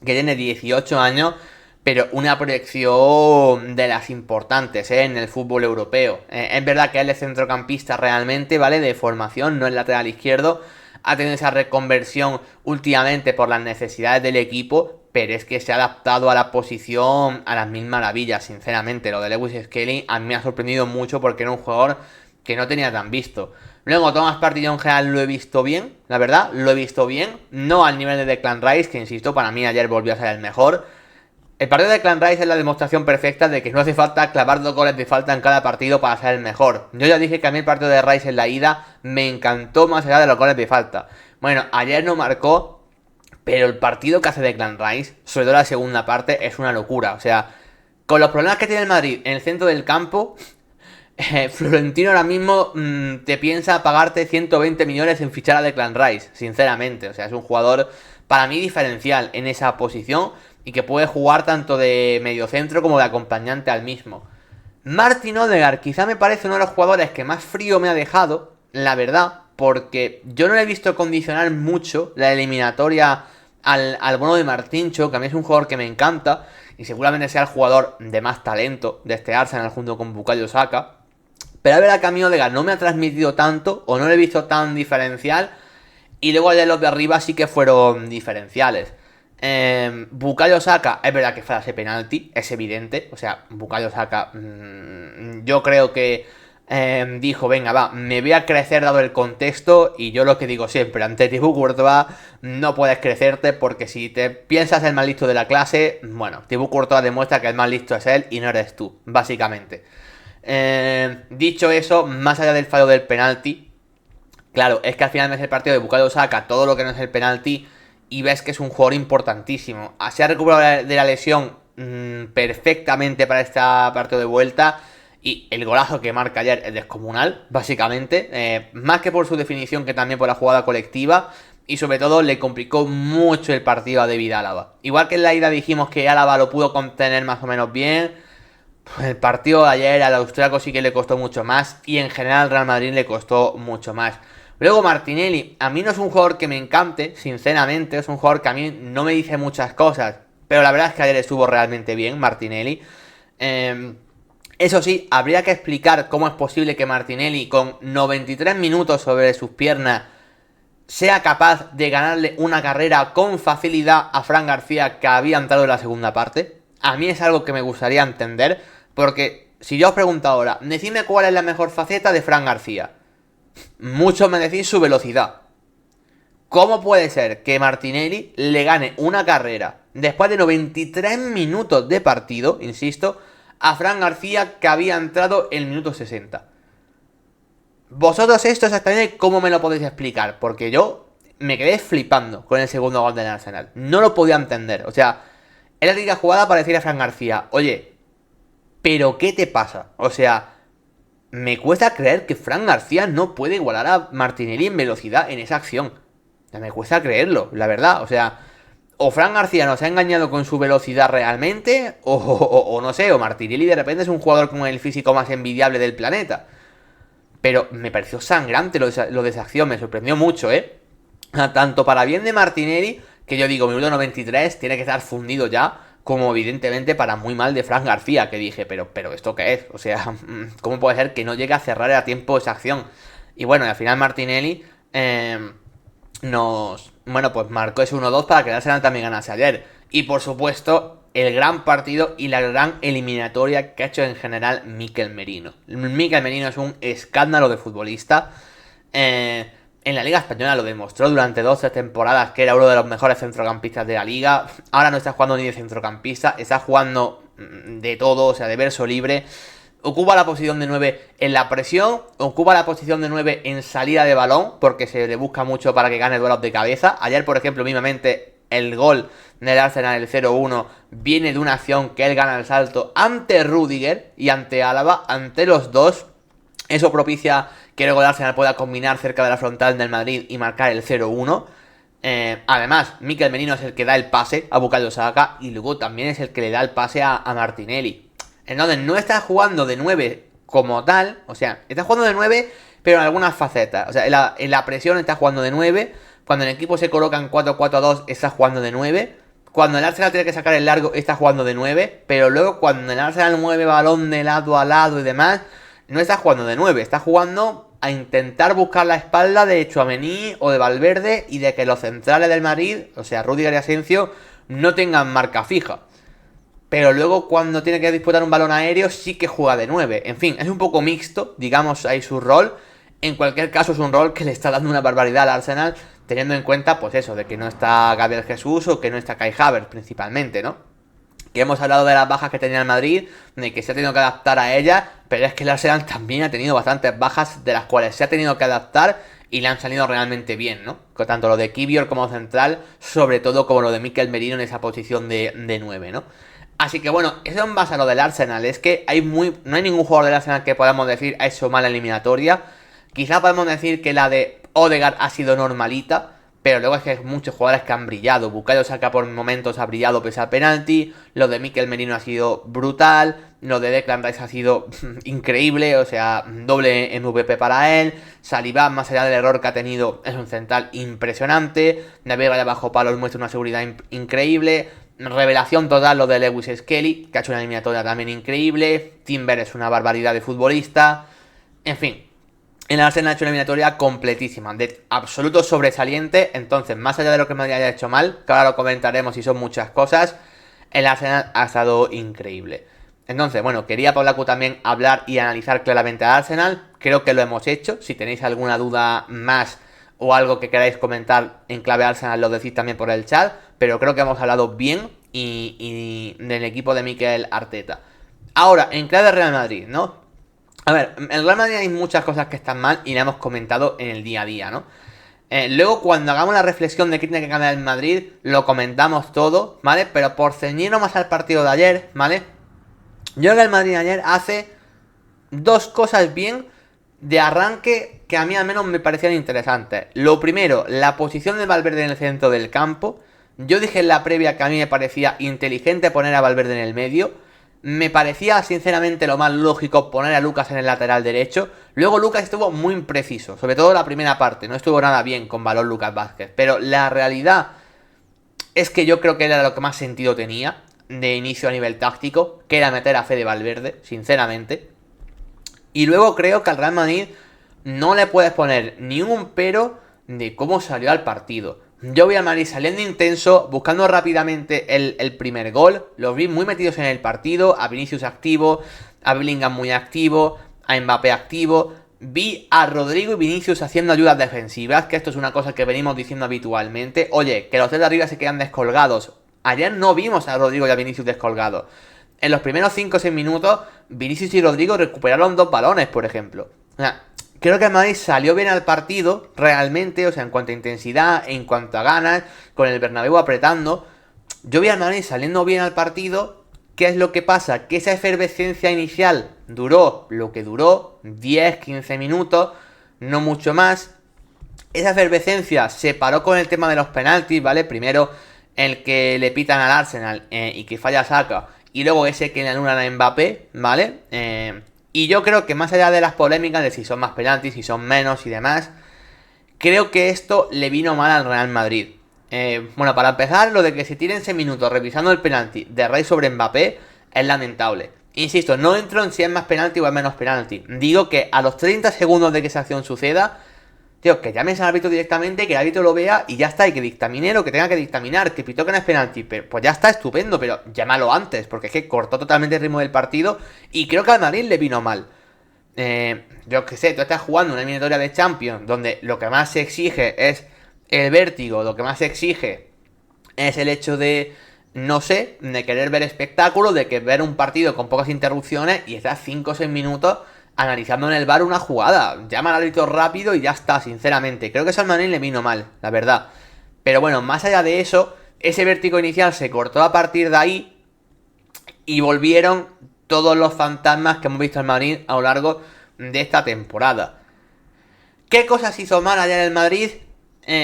que tiene 18 años, pero una proyección de las importantes en el fútbol europeo. Es verdad que él es centrocampista realmente, ¿vale? De formación, no es lateral izquierdo. Ha tenido esa reconversión últimamente por las necesidades del equipo, pero es que se ha adaptado a la posición a las mil maravillas, sinceramente. Lo de Lewis Skelly a mí me ha sorprendido mucho porque era un jugador que no tenía tan visto. Luego, Thomas Partey en general lo he visto bien, la verdad, lo he visto bien. No al nivel de Declan Rice, que insisto, para mí ayer volvió a ser el mejor. El partido de Declan Rice es la demostración perfecta de que no hace falta clavar 2 goles de falta en cada partido para ser el mejor. Yo ya dije que a mí el partido de Rice en la ida me encantó más allá de los goles de falta. Bueno, ayer no marcó, pero el partido que hace Declan Rice, sobre todo la segunda parte, es una locura. O sea, con los problemas que tiene el Madrid en el centro del campo, Florentino ahora mismo te piensa pagarte 120 millones en fichar a Declan Rice, sinceramente. O sea, es un jugador para mí diferencial en esa posición y que puede jugar tanto de mediocentro como de acompañante al mismo. Martin Odegaard quizá me parece uno de los jugadores que más frío me ha dejado, la verdad, porque yo no le he visto condicionar mucho la eliminatoria al bono de Martincho, que a mí es un jugador que me encanta y seguramente sea el jugador de más talento de este Arsenal junto con Bukayo Saka. Pero es verdad que a mí Odegaard no me ha transmitido tanto, o no lo he visto tan diferencial, y luego de los de arriba sí que fueron diferenciales. Bukayo Saka, es verdad que fue ese penalti, es evidente. O sea, Bukayo Saka, yo creo que dijo, venga, va, me voy a crecer dado el contexto. Y yo lo que digo siempre, ante Thibaut Courtois no puedes crecerte, porque si te piensas el más listo de la clase, bueno, Thibaut Courtois demuestra que el más listo es él y no eres tú, básicamente. Dicho eso, más allá del fallo del penalti, claro, es que al final ves el partido de Bukayo Saka, todo lo que no es el penalti, y ves que es un jugador importantísimo. Se ha recuperado de la lesión perfectamente para este partido de vuelta. Y el golazo que marca ayer es descomunal, básicamente. Más que por su definición, que también por la jugada colectiva. y sobre todo le complicó mucho el partido a David Álava. Igual que en la ida dijimos que Álava lo pudo contener más o menos bien, pues el partido de ayer al austriaco sí que le costó mucho más y en general al Real Madrid le costó mucho más. Luego Martinelli, a mí no es un jugador que me encante, sinceramente, es un jugador que a mí no me dice muchas cosas, pero la verdad es que ayer estuvo realmente bien Martinelli. Eso sí, habría que explicar cómo es posible que Martinelli con 93 minutos sobre sus piernas sea capaz de ganarle una carrera con facilidad a Fran García que había entrado en la segunda parte. A mí es algo que me gustaría entender, porque si yo os pregunto ahora, decidme cuál es la mejor faceta de Fran García. Muchos me decís su velocidad. ¿Cómo puede ser que Martinelli le gane una carrera después de 93 minutos de partido, insisto, a Fran García que había entrado en el minuto 60? Vosotros esto exactamente cómo me lo podéis explicar, porque yo me quedé flipando con el segundo gol del Arsenal. No lo podía entender, o sea, era la típica jugada para decir a Fran García, oye, ¿pero qué te pasa? O sea, me cuesta creer que Fran García no puede igualar a Martinelli en velocidad en esa acción. O sea, me cuesta creerlo, la verdad, o sea, o Fran García nos ha engañado con su velocidad realmente, o no sé, o Martinelli de repente es un jugador con el físico más envidiable del planeta. Pero me pareció sangrante lo de esa acción, me sorprendió mucho, ¿eh? Tanto para bien de Martinelli, que yo digo, minuto 93, tiene que estar fundido ya, como evidentemente para muy mal de Fran García, que dije, pero ¿esto qué es? O sea, ¿cómo puede ser que no llegue a cerrar a tiempo esa acción? Y bueno, al final Martinelli pues marcó ese 1-2 para que el Arsenal también ganase ayer. Y por supuesto, el gran partido y la gran eliminatoria que ha hecho en general Mikel Merino. Mikel Merino es un escándalo de futbolista. En la Liga Española lo demostró durante 12 temporadas que era uno de los mejores centrocampistas de la liga. Ahora no está jugando ni de centrocampista, está jugando de todo, o sea, de verso libre. Ocupa la posición de 9 en la presión, ocupa la posición de 9 en salida de balón, porque se le busca mucho para que gane duelos de cabeza. Ayer, por ejemplo, mismamente, el gol del Arsenal, el 0-1, viene de una acción que él gana el salto ante Rudiger y ante Álava, ante los dos. Eso propicia que luego el Arsenal pueda combinar cerca de la frontal del Madrid y marcar el 0-1. Además, Mikel Merino es el que da el pase a Bukayo Saka y luego también es el que le da el pase a Martinelli. Entonces no está jugando de 9 como tal, o sea, está jugando de 9 pero en algunas facetas. O sea, en la presión está jugando de 9, cuando el equipo se coloca en 4-4-2 está jugando de 9, cuando el Arsenal tiene que sacar el largo está jugando de 9, pero luego cuando el Arsenal mueve balón de lado a lado y demás, no está jugando de 9, está jugando a intentar buscar la espalda de Tchouaméni o de Valverde y de que los centrales del Madrid, o sea, Rudiger y Asensio, no tengan marca fija. Pero luego cuando tiene que disputar un balón aéreo sí que juega de 9. En fin, es un poco mixto, digamos, ahí su rol. En cualquier caso es un rol que le está dando una barbaridad al Arsenal, teniendo en cuenta, pues eso, de que no está Gabriel Jesús o que no está Kai Havertz principalmente, ¿no? Que hemos hablado de las bajas que tenía el Madrid, de que se ha tenido que adaptar a ellas, pero es que el Arsenal también ha tenido bastantes bajas de las cuales se ha tenido que adaptar y le han salido realmente bien, ¿no? Tanto lo de Kivior como central, sobre todo como lo de Mikel Merino en esa posición de 9, ¿no? Así que bueno, eso en base a lo del Arsenal. Es que no hay ningún jugador del Arsenal que podamos decir ha hecho mala eliminatoria. Quizá podemos decir que la de Odegaard ha sido normalita, pero luego es que hay muchos jugadores que han brillado. Bukayo Saka por momentos ha brillado pese al penalti. Lo de Mikel Merino ha sido brutal. Lo de Declan Rice ha sido increíble, o sea, doble MVP para él. Saliba, más allá del error que ha tenido, es un central impresionante. David Villa bajo palos muestra una seguridad increíble. Revelación total lo de Lewis Skelly, que ha hecho una eliminatoria también increíble. Timber es una barbaridad de futbolista. En fin, el Arsenal ha hecho una eliminatoria completísima, de absoluto sobresaliente. Entonces, más allá de lo que me haya hecho mal, que ahora lo comentaremos y son muchas cosas, el Arsenal ha estado increíble. Entonces, bueno, quería Paulacu también hablar y analizar claramente al Arsenal. Creo que lo hemos hecho. Si tenéis alguna duda más o algo que queráis comentar en clave Arsenal, lo decís también por el chat. Pero creo que hemos hablado bien y del equipo de Mikel Arteta. Ahora, en clave Real Madrid, ¿no? A ver, en el Real Madrid hay muchas cosas que están mal y la hemos comentado en el día a día, ¿no? Luego, cuando hagamos la reflexión de qué tiene que ganar el Madrid, lo comentamos todo, ¿vale? Pero por ceñirnos más al partido de ayer, ¿vale? Yo creo que el Madrid ayer hace dos cosas bien de arranque que a mí al menos me parecían interesantes. Lo primero, la posición de Valverde en el centro del campo. Yo dije en la previa que a mí me parecía inteligente poner a Valverde en el medio. Me parecía sinceramente lo más lógico poner a Lucas en el lateral derecho. Luego Lucas estuvo muy impreciso, sobre todo la primera parte. No estuvo nada bien con balón Lucas Vázquez. Pero la realidad es que yo creo que era lo que más sentido tenía de inicio a nivel táctico, que era meter a Fede Valverde, sinceramente. Y luego creo que al Real Madrid no le puedes poner ni un pero de cómo salió al partido. Yo vi al Madrid saliendo intenso, buscando rápidamente el primer gol. Los vi muy metidos en el partido, a Vinicius activo, a Bellingham muy activo, a Mbappé activo. Vi a Rodrigo y Vinicius haciendo ayudas defensivas, que esto es una cosa que venimos diciendo habitualmente. Oye, que los tres de arriba se quedan descolgados. Ayer no vimos a Rodrigo y a Vinicius descolgados. En los primeros 5 o 6 minutos, Vinicius y Rodrigo recuperaron 2 balones, por ejemplo. O sea, creo que el Madrid salió bien al partido, realmente, o sea, en cuanto a intensidad, en cuanto a ganas, con el Bernabéu apretando. Yo vi al Madrid saliendo bien al partido. ¿Qué es lo que pasa? Que esa efervescencia inicial duró lo que duró, 10, 15 minutos, no mucho más. Esa efervescencia se paró con el tema de los penaltis, ¿vale? Primero el que le pitan al Arsenal y que falla Saka, y luego ese que le anulan a Mbappé, ¿vale? Y yo creo que más allá de las polémicas de si son más penaltis, si son menos y demás, creo que esto le vino mal al Real Madrid. Bueno, para empezar, lo de que se tiren 6 minutos revisando el penalti de Rey sobre Mbappé es lamentable. Insisto, no entro en si es más penalti o es menos penalti. Digo que a los 30 segundos de que esa acción suceda, tío, que llames al árbitro directamente, que el árbitro lo vea y ya está, y que dictamine lo que tenga que dictaminar, que pitó que no es penalti, pero pues ya está, estupendo, pero llámalo antes, porque es que cortó totalmente el ritmo del partido y creo que al Madrid le vino mal. Yo que sé, tú estás jugando una eliminatoria de Champions donde lo que más se exige es el vértigo, lo que más se exige es el hecho de, no sé, de querer ver espectáculo, de que ver un partido con pocas interrupciones y estás 5 o 6 minutos analizando en el VAR una jugada. Llama al árbitro rápido y ya está, sinceramente. Creo que eso al Madrid le vino mal, la verdad. Pero bueno, más allá de eso, ese vértigo inicial se cortó a partir de ahí y volvieron todos los fantasmas que hemos visto en Madrid a lo largo de esta temporada. ¿Qué cosas hizo mal ayer el Madrid?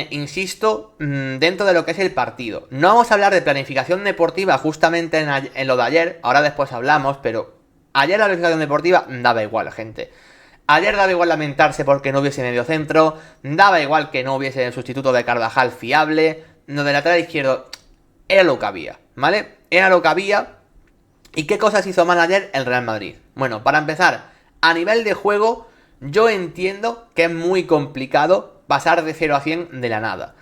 Insisto, dentro de lo que es el partido. No vamos a hablar de planificación deportiva justamente en lo de ayer, ahora después hablamos, pero ayer la planificación deportiva daba igual, gente. Ayer daba igual lamentarse porque no hubiese medio centro, daba igual que no hubiese el sustituto de Carvajal fiable, lo de lateral izquierdo era lo que había, ¿vale? Era lo que había. ¿Y qué cosas hizo mal ayer el Real Madrid? Bueno, para empezar, a nivel de juego, yo entiendo que es muy complicado pasar de 0 a 100 de la nada.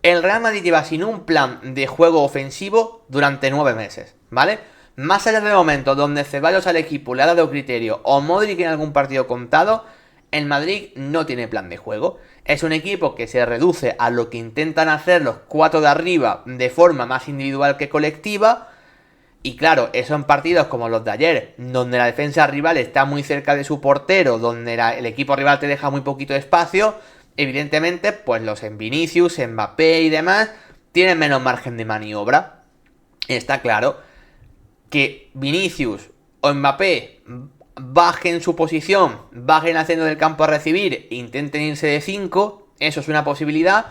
El Real Madrid lleva sin un plan de juego ofensivo durante 9 meses, ¿vale? Más allá del momento donde Ceballos al equipo le ha dado criterio o Modric en algún partido contado, el Madrid no tiene plan de juego. Es un equipo que se reduce a lo que intentan hacer los 4 de arriba de forma más individual que colectiva. Y claro, eso en partidos como los de ayer, donde la defensa rival está muy cerca de su portero, donde el equipo rival te deja muy poquito espacio, evidentemente, pues los en Vinicius, Mbappé y demás, tienen menos margen de maniobra. Está claro que Vinicius o Mbappé bajen su posición, bajen al centro del campo a recibir e intenten irse de 5, eso es una posibilidad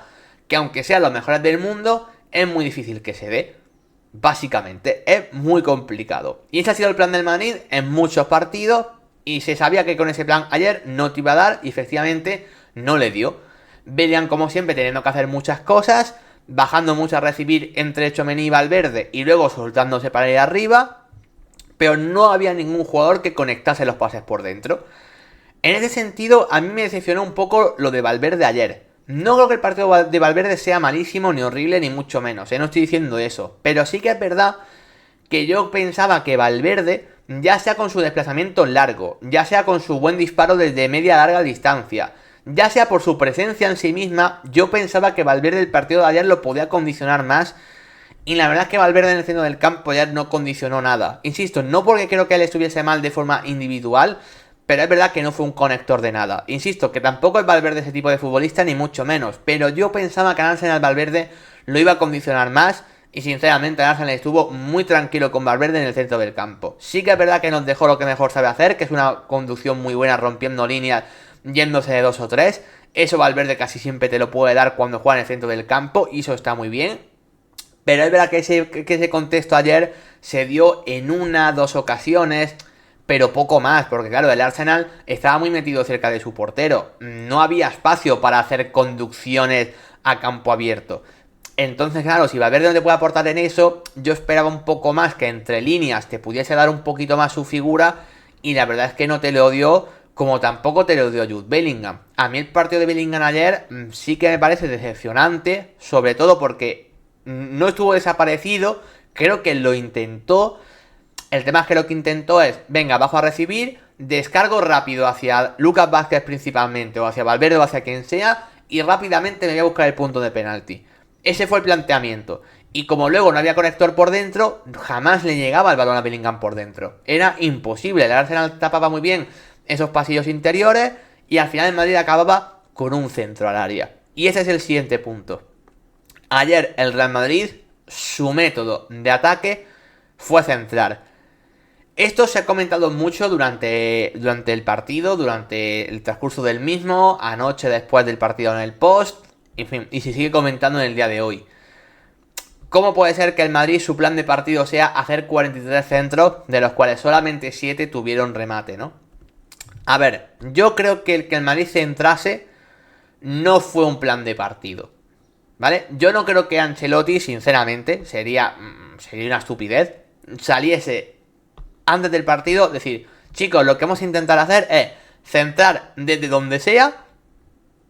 que aunque sean los mejores del mundo, es muy difícil que se dé. Básicamente, es muy complicado. Y ese ha sido el plan del Madrid en muchos partidos. Y se sabía que con ese plan ayer no te iba a dar. Y efectivamente no le dio. Verían como siempre teniendo que hacer muchas cosas. Bajando mucho a recibir entre Tchouaméni y Valverde. Y luego soltándose para ir arriba. Pero no había ningún jugador que conectase los pases por dentro. En ese sentido, a mí me decepcionó un poco lo de Valverde ayer. No creo que el partido de Valverde sea malísimo, ni horrible, ni mucho menos, no estoy diciendo eso. Pero sí que es verdad que yo pensaba que Valverde, ya sea con su desplazamiento largo, ya sea con su buen disparo desde media a larga distancia, ya sea por su presencia en sí misma, yo pensaba que Valverde el partido de ayer lo podía condicionar más. Y la verdad es que Valverde en el centro del campo ayer no condicionó nada. Insisto, no porque creo que él estuviese mal de forma individual, pero es verdad que no fue un conector de nada. Insisto, que tampoco es Valverde ese tipo de futbolista, ni mucho menos. Pero yo pensaba que Arsenal Valverde lo iba a condicionar más. Y sinceramente Arsenal estuvo muy tranquilo con Valverde en el centro del campo. Sí que es verdad que nos dejó lo que mejor sabe hacer, que es una conducción muy buena rompiendo líneas yéndose de 2 o 3. Eso Valverde casi siempre te lo puede dar cuando juega en el centro del campo y eso está muy bien. Pero es verdad que ese contexto ayer se dio en 1-2 ocasiones, pero poco más, porque claro, el Arsenal estaba muy metido cerca de su portero. No había espacio para hacer conducciones a campo abierto. Entonces, claro, si Valverde no te puede aportar en eso, yo esperaba un poco más que entre líneas te pudiese dar un poquito más su figura, y la verdad es que no te lo dio, como tampoco te lo dio Jude Bellingham. A mí el partido de Bellingham ayer sí que me parece decepcionante, sobre todo porque no estuvo desaparecido, creo que lo intentó. El tema es que lo que intentó es, venga, bajo a recibir, descargo rápido hacia Lucas Vázquez principalmente, o hacia Valverde o hacia quien sea, y rápidamente me voy a buscar el punto de penalti. Ese fue el planteamiento. Y como luego no había conector por dentro, jamás le llegaba el balón a Bellingham por dentro. Era imposible. El Arsenal tapaba muy bien esos pasillos interiores y al final el Madrid acababa con un centro al área. Y ese es el siguiente punto. Ayer el Real Madrid, su método de ataque fue centrar. Esto se ha comentado mucho durante el partido, durante el transcurso del mismo, anoche después del partido en el post, en fin, y se sigue comentando en el día de hoy. ¿Cómo puede ser que el Madrid, su plan de partido sea hacer 43 centros, de los cuales solamente 7 tuvieron remate, ¿no? A ver, yo creo que el Madrid centrase no fue un plan de partido, ¿vale? Yo no creo que Ancelotti, sinceramente, sería una estupidez, saliese antes del partido, decir, chicos, lo que vamos a intentar hacer es centrar desde donde sea,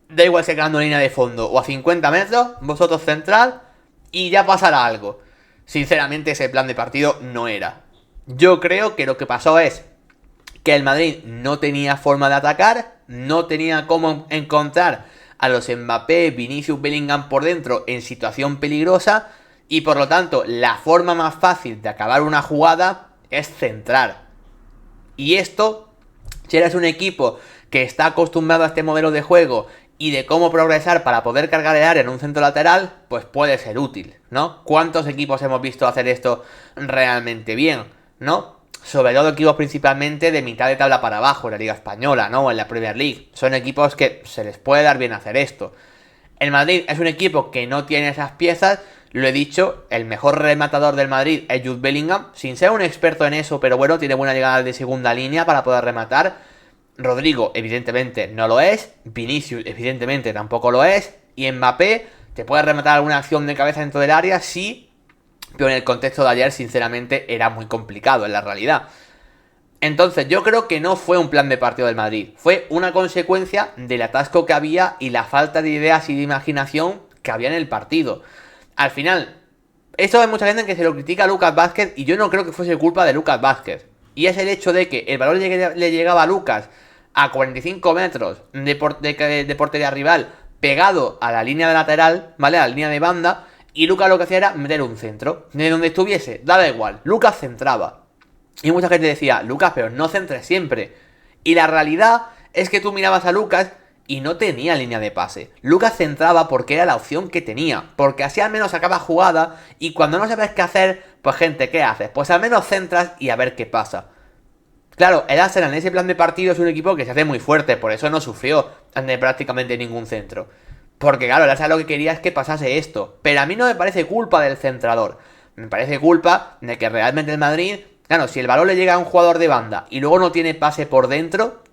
da igual si quedando en línea de fondo o a 50 metros, vosotros centrad y ya pasará algo. Sinceramente ese plan de partido no era. Yo creo que lo que pasó es que el Madrid no tenía forma de atacar, no tenía cómo encontrar a los Mbappé, Vinicius, Bellingham por dentro en situación peligrosa y por lo tanto la forma más fácil de acabar una jugada es centrar. Y esto, si eres un equipo que está acostumbrado a este modelo de juego y de cómo progresar para poder cargar el área en un centro lateral, pues puede ser útil, ¿no? ¿Cuántos equipos hemos visto hacer esto realmente bien, ¿no? Sobre todo equipos principalmente de mitad de tabla para abajo, en la Liga Española, ¿no? O en la Premier League. Son equipos que se les puede dar bien hacer esto. El Madrid es un equipo que no tiene esas piezas. Lo he dicho, el mejor rematador del Madrid es Jude Bellingham, sin ser un experto en eso, pero bueno, tiene buena llegada de segunda línea para poder rematar. Rodrigo, evidentemente, no lo es. Vinicius, evidentemente, tampoco lo es. Y Mbappé, te puede rematar alguna acción de cabeza dentro del área, sí, pero en el contexto de ayer, sinceramente, era muy complicado en la realidad. Entonces, yo creo que no fue un plan de partido del Madrid. Fue una consecuencia del atasco que había y la falta de ideas y de imaginación que había en el partido. Al final, esto hay mucha gente que se lo critica a Lucas Vázquez y yo no creo que fuese culpa de Lucas Vázquez. Y es el hecho de que el balón le llegaba a Lucas a 45 metros de portería rival, pegado a la línea de lateral, ¿vale? A la línea de banda, y Lucas lo que hacía era meter un centro. De donde estuviese, daba igual, Lucas centraba. Y mucha gente decía, Lucas, pero no centres siempre. Y la realidad es que tú mirabas a Lucas y no tenía línea de pase. Lucas centraba porque era la opción que tenía, porque así al menos sacaba jugada y cuando no sabes qué hacer, pues gente, ¿qué haces? Pues al menos centras y a ver qué pasa. Claro, el Arsenal en ese plan de partido es un equipo que se hace muy fuerte, por eso no sufrió ante prácticamente ningún centro. Porque claro, el Arsenal lo que quería es que pasase esto, pero a mí no me parece culpa del centrador, me parece culpa de que realmente el Madrid, claro, si el balón le llega a un jugador de banda y luego no tiene pase por dentro,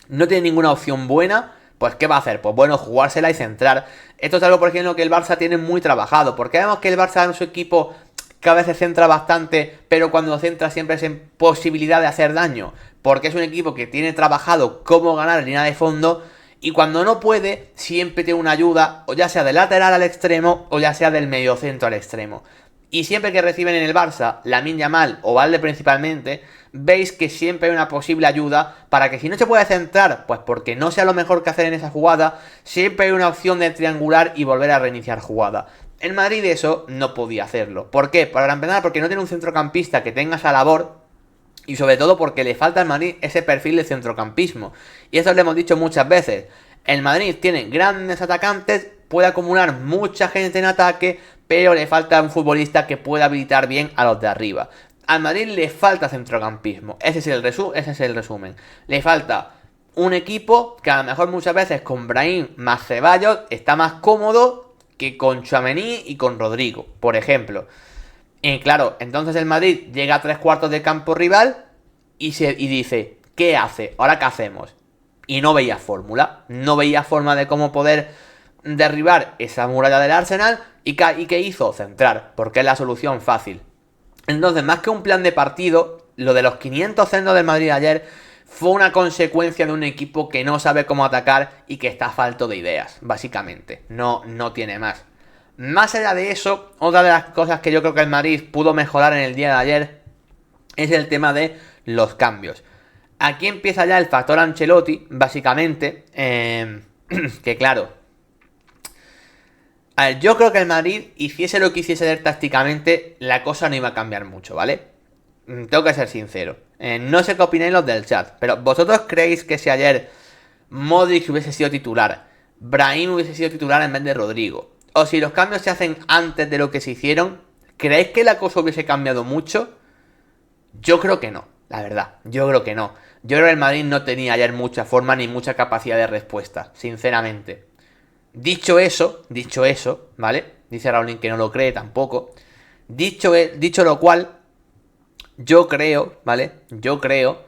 no tiene ninguna opción buena, pues ¿qué va a hacer? Pues bueno, jugársela y centrar. Esto es algo, por ejemplo, que el Barça tiene muy trabajado, porque vemos que el Barça en su equipo que a veces centra bastante, pero cuando centra siempre es en posibilidad de hacer daño, porque es un equipo que tiene trabajado cómo ganar en línea de fondo, y cuando no puede, siempre tiene una ayuda, o ya sea del lateral al extremo, o ya sea del mediocentro al extremo. Y siempre que reciben en el Barça, Lamine Yamal o Valde principalmente, veis que siempre hay una posible ayuda para que si no se puede centrar, pues porque no sea lo mejor que hacer en esa jugada, siempre hay una opción de triangular y volver a reiniciar jugada. En Madrid eso no podía hacerlo. ¿Por qué? Para empezar, porque no tiene un centrocampista que tenga esa labor y sobre todo porque le falta al Madrid ese perfil de centrocampismo. Y eso lo hemos dicho muchas veces. El Madrid tiene grandes atacantes, puede acumular mucha gente en ataque, pero le falta un futbolista que pueda habilitar bien a los de arriba. Al Madrid le falta centrocampismo, ese es el resumen. Le falta un equipo que a lo mejor muchas veces con Brahim más Ceballos está más cómodo que con Tchouaméni y con Rodrigo, por ejemplo. Y claro, entonces el Madrid llega a 3/4 de campo rival y dice, ¿qué hace? ¿Ahora qué hacemos? Y no veía fórmula, no veía forma de cómo poder derribar esa muralla del Arsenal. ¿Y qué hizo? Centrar, porque es la solución fácil. Entonces, más que un plan de partido, lo de los 500 centros del Madrid ayer fue una consecuencia de un equipo que no sabe cómo atacar y que está falto de ideas, básicamente. No tiene más. Más allá de eso, otra de las cosas que yo creo que el Madrid pudo mejorar en el día de ayer es el tema de los cambios. Aquí empieza ya el factor Ancelotti, básicamente, que claro, a ver, yo creo que el Madrid, hiciese lo que hiciese ayer tácticamente, la cosa no iba a cambiar mucho, ¿vale? Tengo que ser sincero. No sé qué opináis los del chat, pero ¿vosotros creéis que si ayer Modric hubiese sido titular, Brahim hubiese sido titular en vez de Rodrigo, o si los cambios se hacen antes de lo que se hicieron, ¿creéis que la cosa hubiese cambiado mucho? Yo creo que no, la verdad. Yo creo que no. Yo creo que el Madrid no tenía ayer mucha forma ni mucha capacidad de respuesta, sinceramente. Dicho eso, ¿vale? Dice Raulín que no lo cree tampoco. Dicho lo cual, yo creo, ¿vale? Yo creo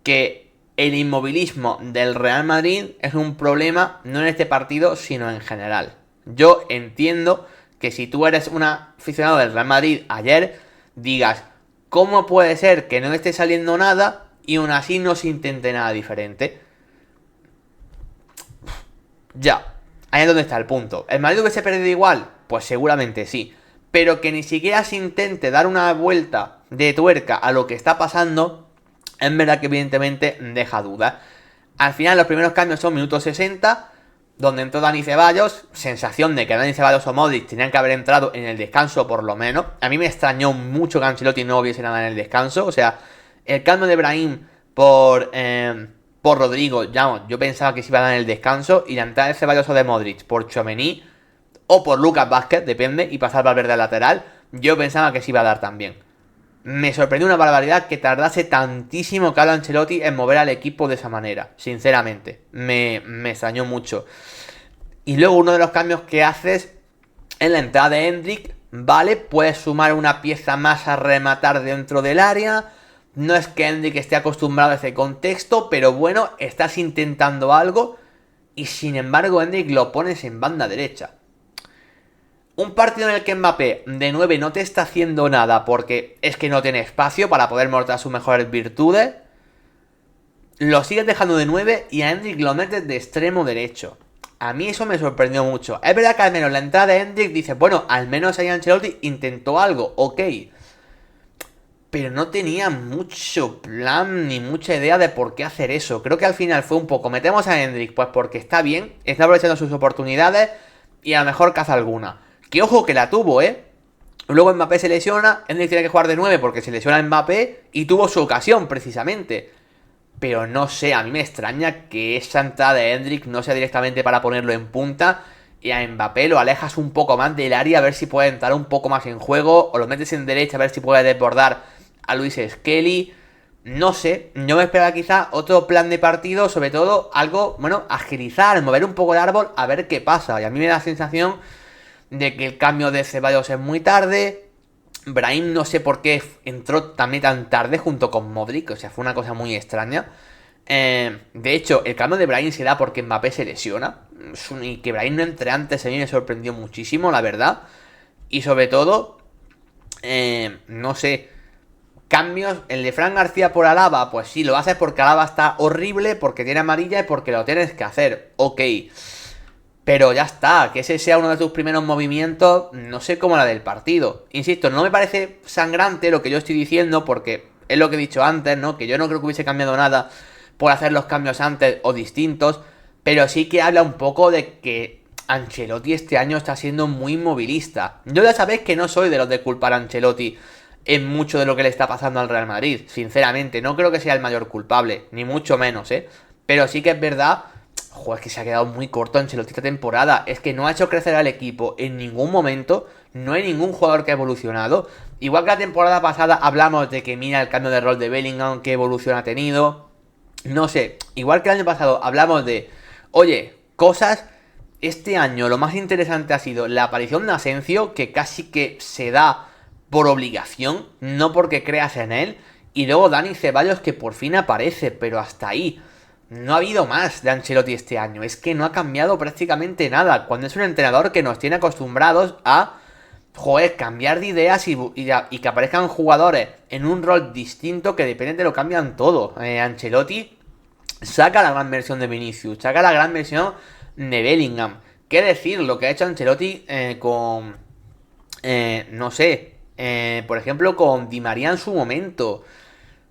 que el inmovilismo del Real Madrid es un problema no en este partido, sino en general. Yo entiendo que si tú eres un aficionado del Real Madrid ayer, digas, ¿cómo puede ser que no esté saliendo nada y aún así no se intente nada diferente? Ya, ahí es donde está el punto. ¿El Madrid hubiese perdido igual? Pues seguramente sí. Pero que ni siquiera se intente dar una vuelta de tuerca a lo que está pasando, es verdad que evidentemente deja dudas. Al final los primeros cambios son minutos 60, donde entró Dani Ceballos, sensación de que Dani Ceballos o Modric tenían que haber entrado en el descanso por lo menos. A mí me extrañó mucho que Ancelotti no hubiese nada en el descanso, o sea, el cambio de Brahim por Rodrigo, ya, yo pensaba que se iba a dar en el descanso, y la entrada de Ceballos o de Modric por Tchouaméni o por Lucas Vázquez, depende, y pasar Valverde al lateral, yo pensaba que se iba a dar también. Me sorprendió una barbaridad que tardase tantísimo Carlo Ancelotti en mover al equipo de esa manera, sinceramente. Me extrañó mucho. Y luego uno de los cambios que haces en la entrada de Endrick, vale, puedes sumar una pieza más a rematar dentro del área. No es que Endrick esté acostumbrado a ese contexto, pero bueno, estás intentando algo y sin embargo Endrick lo pones en banda derecha. Un partido en el que Mbappé de 9 no te está haciendo nada porque es que no tiene espacio para poder mostrar sus mejores virtudes. Lo sigues dejando de 9 y a Endrick lo metes de extremo derecho. A mí eso me sorprendió mucho. Es verdad que al menos la entrada de Endrick dice, bueno, al menos ahí Ancelotti intentó algo, ok. Pero no tenía mucho plan ni mucha idea de por qué hacer eso. Creo que al final fue un poco, metemos a Endrick pues porque está bien, está aprovechando sus oportunidades y a lo mejor caza alguna. Que ojo que la tuvo, Luego Mbappé se lesiona, Endrick tiene que jugar de 9 porque se lesiona Mbappé y tuvo su ocasión precisamente. Pero no sé, a mí me extraña que esa entrada de Endrick no sea directamente para ponerlo en punta y a Mbappé lo alejas un poco más del área a ver si puede entrar un poco más en juego o lo metes en derecha a ver si puede desbordar a Luis Skelly. No sé, yo me esperaba quizá otro plan de partido, sobre todo algo, bueno, agilizar, mover un poco el árbol a ver qué pasa. Y a mí me da la sensación de que el cambio de Ceballos es muy tarde. Brahim no sé por qué entró también tan tarde junto con Modric, o sea, fue una cosa muy extraña. De hecho, el cambio de Brahim se da porque Mbappé se lesiona. Y que Brahim no entre antes a mí me sorprendió muchísimo, la verdad. Y sobre todo, no sé, cambios, el de Fran García por Alaba, pues sí, lo haces porque Alaba está horrible, porque tiene amarilla y porque lo tienes que hacer, ok. Pero ya está, que ese sea uno de tus primeros movimientos, no sé cómo la del partido. Insisto, no me parece sangrante lo que yo estoy diciendo, porque es lo que he dicho antes, ¿no? Que yo no creo que hubiese cambiado nada por hacer los cambios antes o distintos, pero sí que habla un poco de que Ancelotti este año está siendo muy movilista. Yo ya sabéis que no soy de los de culpar a Ancelotti en mucho de lo que le está pasando al Real Madrid, sinceramente, no creo que sea el mayor culpable, ni mucho menos, pero sí que es verdad. Joder, es que se ha quedado muy corto Ancelotti esta temporada. Es que no ha hecho crecer al equipo en ningún momento. No hay ningún jugador que ha evolucionado. Igual que la temporada pasada hablamos de que mira el cambio de rol de Bellingham, qué evolución ha tenido. no sé, igual que el año pasado hablamos de, oye, cosas, este año lo más interesante ha sido la aparición de Asensio, que casi que se da por obligación, no porque creas en él, y luego Dani Ceballos que por fin aparece, pero hasta ahí. No ha habido más de Ancelotti este año, es que no ha cambiado prácticamente nada, cuando es un entrenador que nos tiene acostumbrados a, joder, cambiar de ideas y que aparezcan jugadores en un rol distinto que depende de lo cambian todo. Ancelotti saca la gran versión de Vinicius, saca la gran versión de Bellingham. ¿Qué decir? Lo que ha hecho Ancelotti con... no sé, por ejemplo, con Di María en su momento.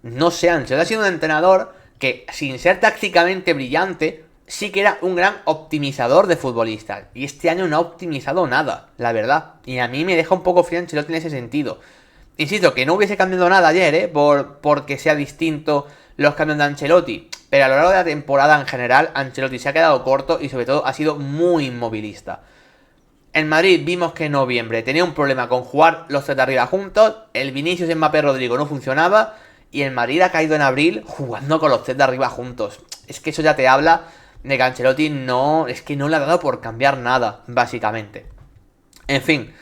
No sé, Ancelotti ha sido un entrenador que, sin ser tácticamente brillante, sí que era un gran optimizador de futbolistas. Y este año no ha optimizado nada, la verdad. Y a mí me deja un poco frío Ancelotti en ese sentido. Insisto, que no hubiese cambiado nada ayer, porque sea distinto los cambios de Ancelotti. Pero a lo largo de la temporada en general, Ancelotti se ha quedado corto y sobre todo ha sido muy inmovilista. En Madrid vimos que en noviembre tenía un problema con jugar los tres de arriba juntos. El Vinicius, Mbappé, Rodrigo no funcionaba. Y el Madrid ha caído en abril jugando con los tres de arriba juntos. Es que eso ya te habla de que Ancelotti no... Es que no le ha dado por cambiar nada, básicamente. En fin,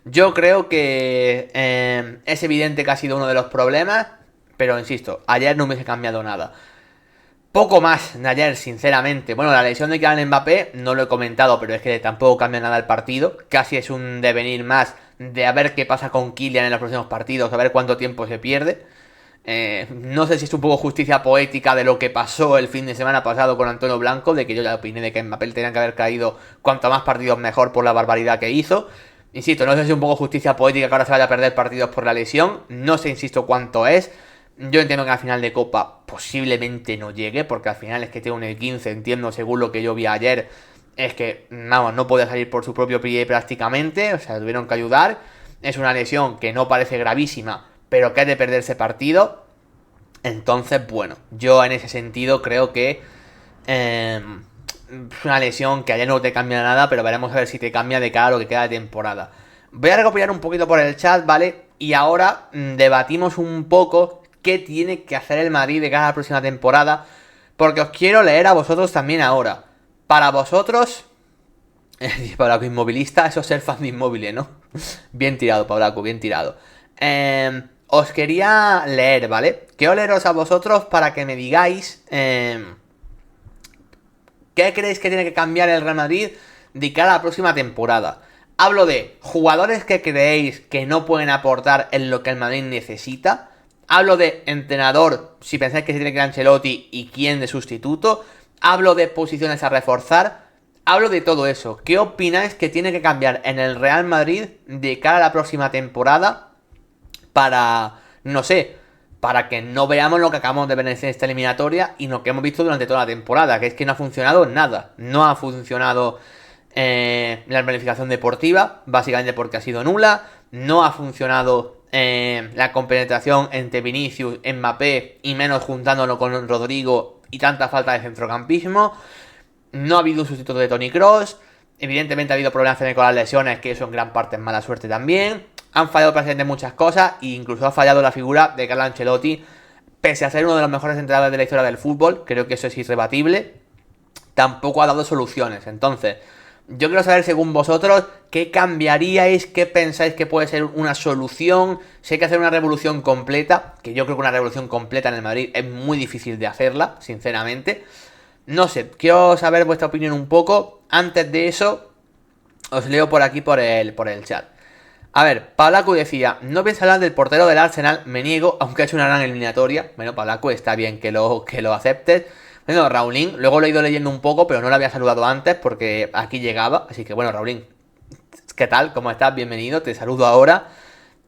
yo creo que es evidente que ha sido uno de los problemas. Pero insisto, ayer no hubiese cambiado nada. Poco más de ayer, sinceramente. Bueno, la lesión de Kylian Mbappé no lo he comentado, pero es que tampoco cambia nada el partido. Casi es un devenir más de a ver qué pasa con Kylian en los próximos partidos, a ver cuánto tiempo se pierde. No sé si es un poco justicia poética de lo que pasó el fin de semana pasado con Antonio Blanco, de que yo ya opiné de que Mbappé tenía que haber caído cuanto más partidos mejor por la barbaridad que hizo. Insisto, no sé si es un poco justicia poética que ahora se vaya a perder partidos por la lesión. No sé, insisto, cuánto es. Yo entiendo que al final de Copa posiblemente no llegue, porque al final es que tiene un E15, entiendo, según lo que yo vi ayer, es que, vamos, no podía salir por su propio pie prácticamente, o sea, tuvieron que ayudar. Es una lesión que no parece gravísima, pero que ha de perderse partido. Entonces, bueno, yo en ese sentido creo que es una lesión que ayer no te cambia nada, pero veremos a ver si te cambia de cara a lo que queda de temporada. Voy a recopilar un poquito por el chat, ¿vale? Y ahora debatimos un poco qué tiene que hacer el Madrid de cara a la próxima temporada, porque os quiero leer a vosotros también ahora. Para vosotros... Paulaco inmovilista, eso es ser fan de Inmóvil, ¿no? Bien tirado, Paulaco, bien tirado. Os quería leer, ¿vale? Quiero leeros a vosotros para que me digáis ¿qué creéis que tiene que cambiar el Real Madrid de cara a la próxima temporada? Hablo de jugadores que creéis que no pueden aportar en lo que el Madrid necesita. Hablo de entrenador, si pensáis que se tiene que ir Ancelotti y quién de sustituto. Hablo de posiciones a reforzar. Hablo de todo eso. ¿Qué opináis que tiene que cambiar en el Real Madrid de cara a la próxima temporada para, no sé, para que no veamos lo que acabamos de ver en esta eliminatoria y lo que hemos visto durante toda la temporada, que es que no ha funcionado nada? No ha funcionado la planificación deportiva, básicamente porque ha sido nula. No ha funcionado la compenetración entre Vinicius, Mbappé y menos juntándolo con Rodrigo y tanta falta de centrocampismo. No ha habido un sustituto de Toni Kroos. Evidentemente ha habido problemas con las lesiones, que eso en gran parte es mala suerte también. Han fallado prácticamente muchas cosas e incluso ha fallado la figura de Carlo Ancelotti. Pese a ser uno de los mejores entrenadores de la historia del fútbol, creo que eso es irrebatible, tampoco ha dado soluciones. Entonces, yo quiero saber, según vosotros, qué cambiaríais, qué pensáis que puede ser una solución. Si hay que hacer una revolución completa, que yo creo que una revolución completa en el Madrid es muy difícil de hacerla, sinceramente. No sé, quiero saber vuestra opinión un poco. Antes de eso, os leo por aquí por el chat. A ver, Paulaco decía, no piensa hablar del portero del Arsenal, me niego, aunque ha hecho una gran eliminatoria. Bueno, Paulaco, está bien que lo aceptes. Bueno, Raulín, luego lo he ido leyendo un poco, pero no lo había saludado antes porque aquí llegaba. Así que bueno, Raulín, ¿qué tal? ¿Cómo estás? Bienvenido, te saludo ahora.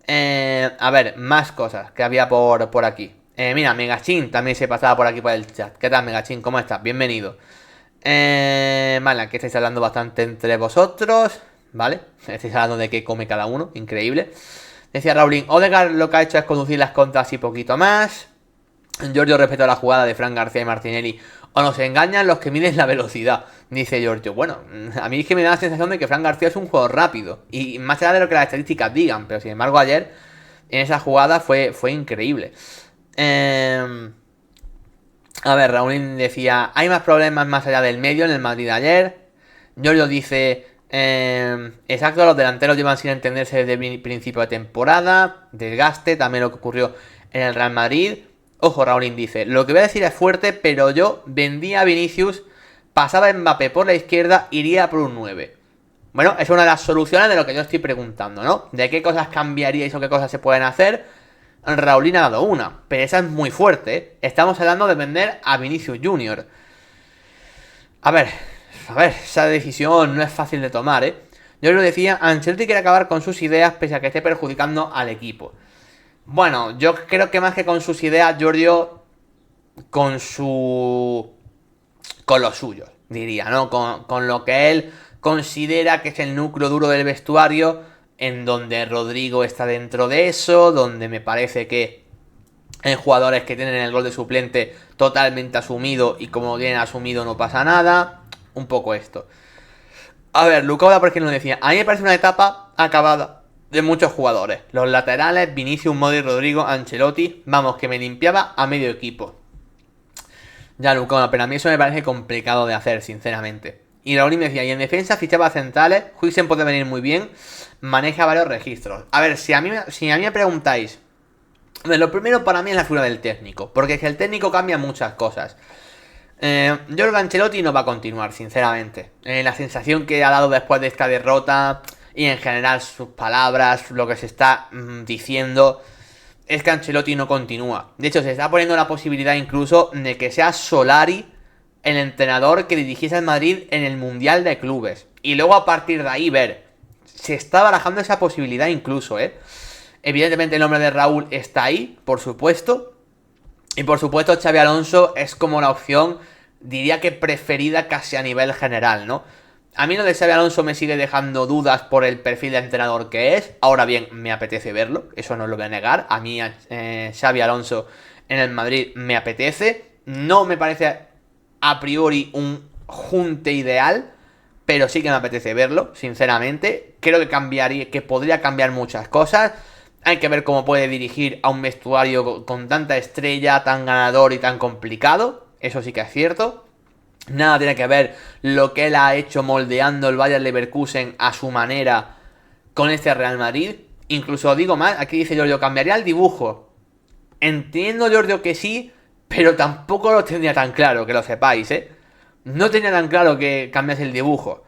A ver, más cosas que había por aquí. Mira, Megachin también se pasaba por aquí por el chat. ¿Qué tal, Megachin? ¿Cómo estás? Bienvenido. Vale, aquí estáis hablando bastante entre vosotros. ¿Vale? Estáis hablando de qué come cada uno. Increíble. Decía Raulín, Odegaard lo que ha hecho es conducir las contras y poquito más. Giorgio respecto a la jugada de Fran García y Martinelli. O nos engañan los que miden la velocidad, dice Giorgio. Bueno, a mí es que me da la sensación de que Fran García es un jugador rápido. Y más allá de lo que las estadísticas digan. Pero sin embargo ayer en esa jugada fue increíble. A ver, Raúl decía, hay más problemas más allá del medio en el Madrid de ayer. Giorgio dice, exacto, los delanteros llevan sin entenderse desde el principio de temporada. Desgaste, también lo que ocurrió en el Real Madrid. Ojo, Raúl dice, lo que voy a decir es fuerte, pero yo vendía a Vinicius, pasaba a Mbappé por la izquierda, iría por un 9. Bueno, es una de las soluciones de lo que yo estoy preguntando, ¿no? ¿De qué cosas cambiaríais o qué cosas se pueden hacer? Raulín ha dado una, pero esa es muy fuerte, ¿eh? Estamos hablando de vender a Vinicius Junior. A ver, esa decisión no es fácil de tomar, ¿eh? Yo lo decía, Ancelotti quiere acabar con sus ideas pese a que esté perjudicando al equipo. Bueno, yo creo que más que con sus ideas, Giorgio, con los suyos, diría, ¿no? Con lo que él considera que es el núcleo duro del vestuario, en donde Rodrigo está dentro de eso, donde me parece que hay jugadores que tienen el rol de suplente totalmente asumido y como lo tienen asumido no pasa nada. Un poco esto. A ver, Lucauda, por ejemplo, decía, a mí me parece una etapa acabada de muchos jugadores. Los laterales, Vinicius, Modric, Rodrigo, Ancelotti, vamos, que me limpiaba a medio equipo. Ya, Lucauda, pero a mí eso me parece complicado de hacer, sinceramente. Y Raúl me decía, y en defensa fichaba centrales, Huijsen puede venir muy bien, maneja varios registros. A ver, si a mí me preguntáis, lo primero para mí es la figura del técnico, porque es que el técnico cambia muchas cosas. Yo creo que Ancelotti no va a continuar, sinceramente. La sensación que ha dado después de esta derrota y en general sus palabras, lo que se está diciendo, es que Ancelotti no continúa. De hecho, se está poniendo la posibilidad incluso de que sea Solari el entrenador que dirigiese al Madrid en el Mundial de Clubes. Y luego a partir de ahí ver. Se está barajando esa posibilidad incluso, ¿eh? Evidentemente el nombre de Raúl está ahí, por supuesto. Y por supuesto Xabi Alonso es como la opción, diría que preferida casi a nivel general, ¿no? A mí lo de Xabi Alonso me sigue dejando dudas por el perfil de entrenador que es. Ahora bien, me apetece verlo, eso no lo voy a negar. A mí Xabi Alonso en el Madrid me apetece. No me parece a priori un junte ideal, pero sí que me apetece verlo, sinceramente. Creo que podría cambiar muchas cosas. Hay que ver cómo puede dirigir a un vestuario con tanta estrella, tan ganador y tan complicado. Eso sí que es cierto. Nada tiene que ver lo que él ha hecho moldeando el Bayer Leverkusen a su manera con este Real Madrid. Incluso digo más, aquí dice Giorgio, cambiaría el dibujo. Entiendo, Giorgio, que sí, pero tampoco lo tenía tan claro, que lo sepáis, ¿eh? No tenía tan claro que cambiase el dibujo.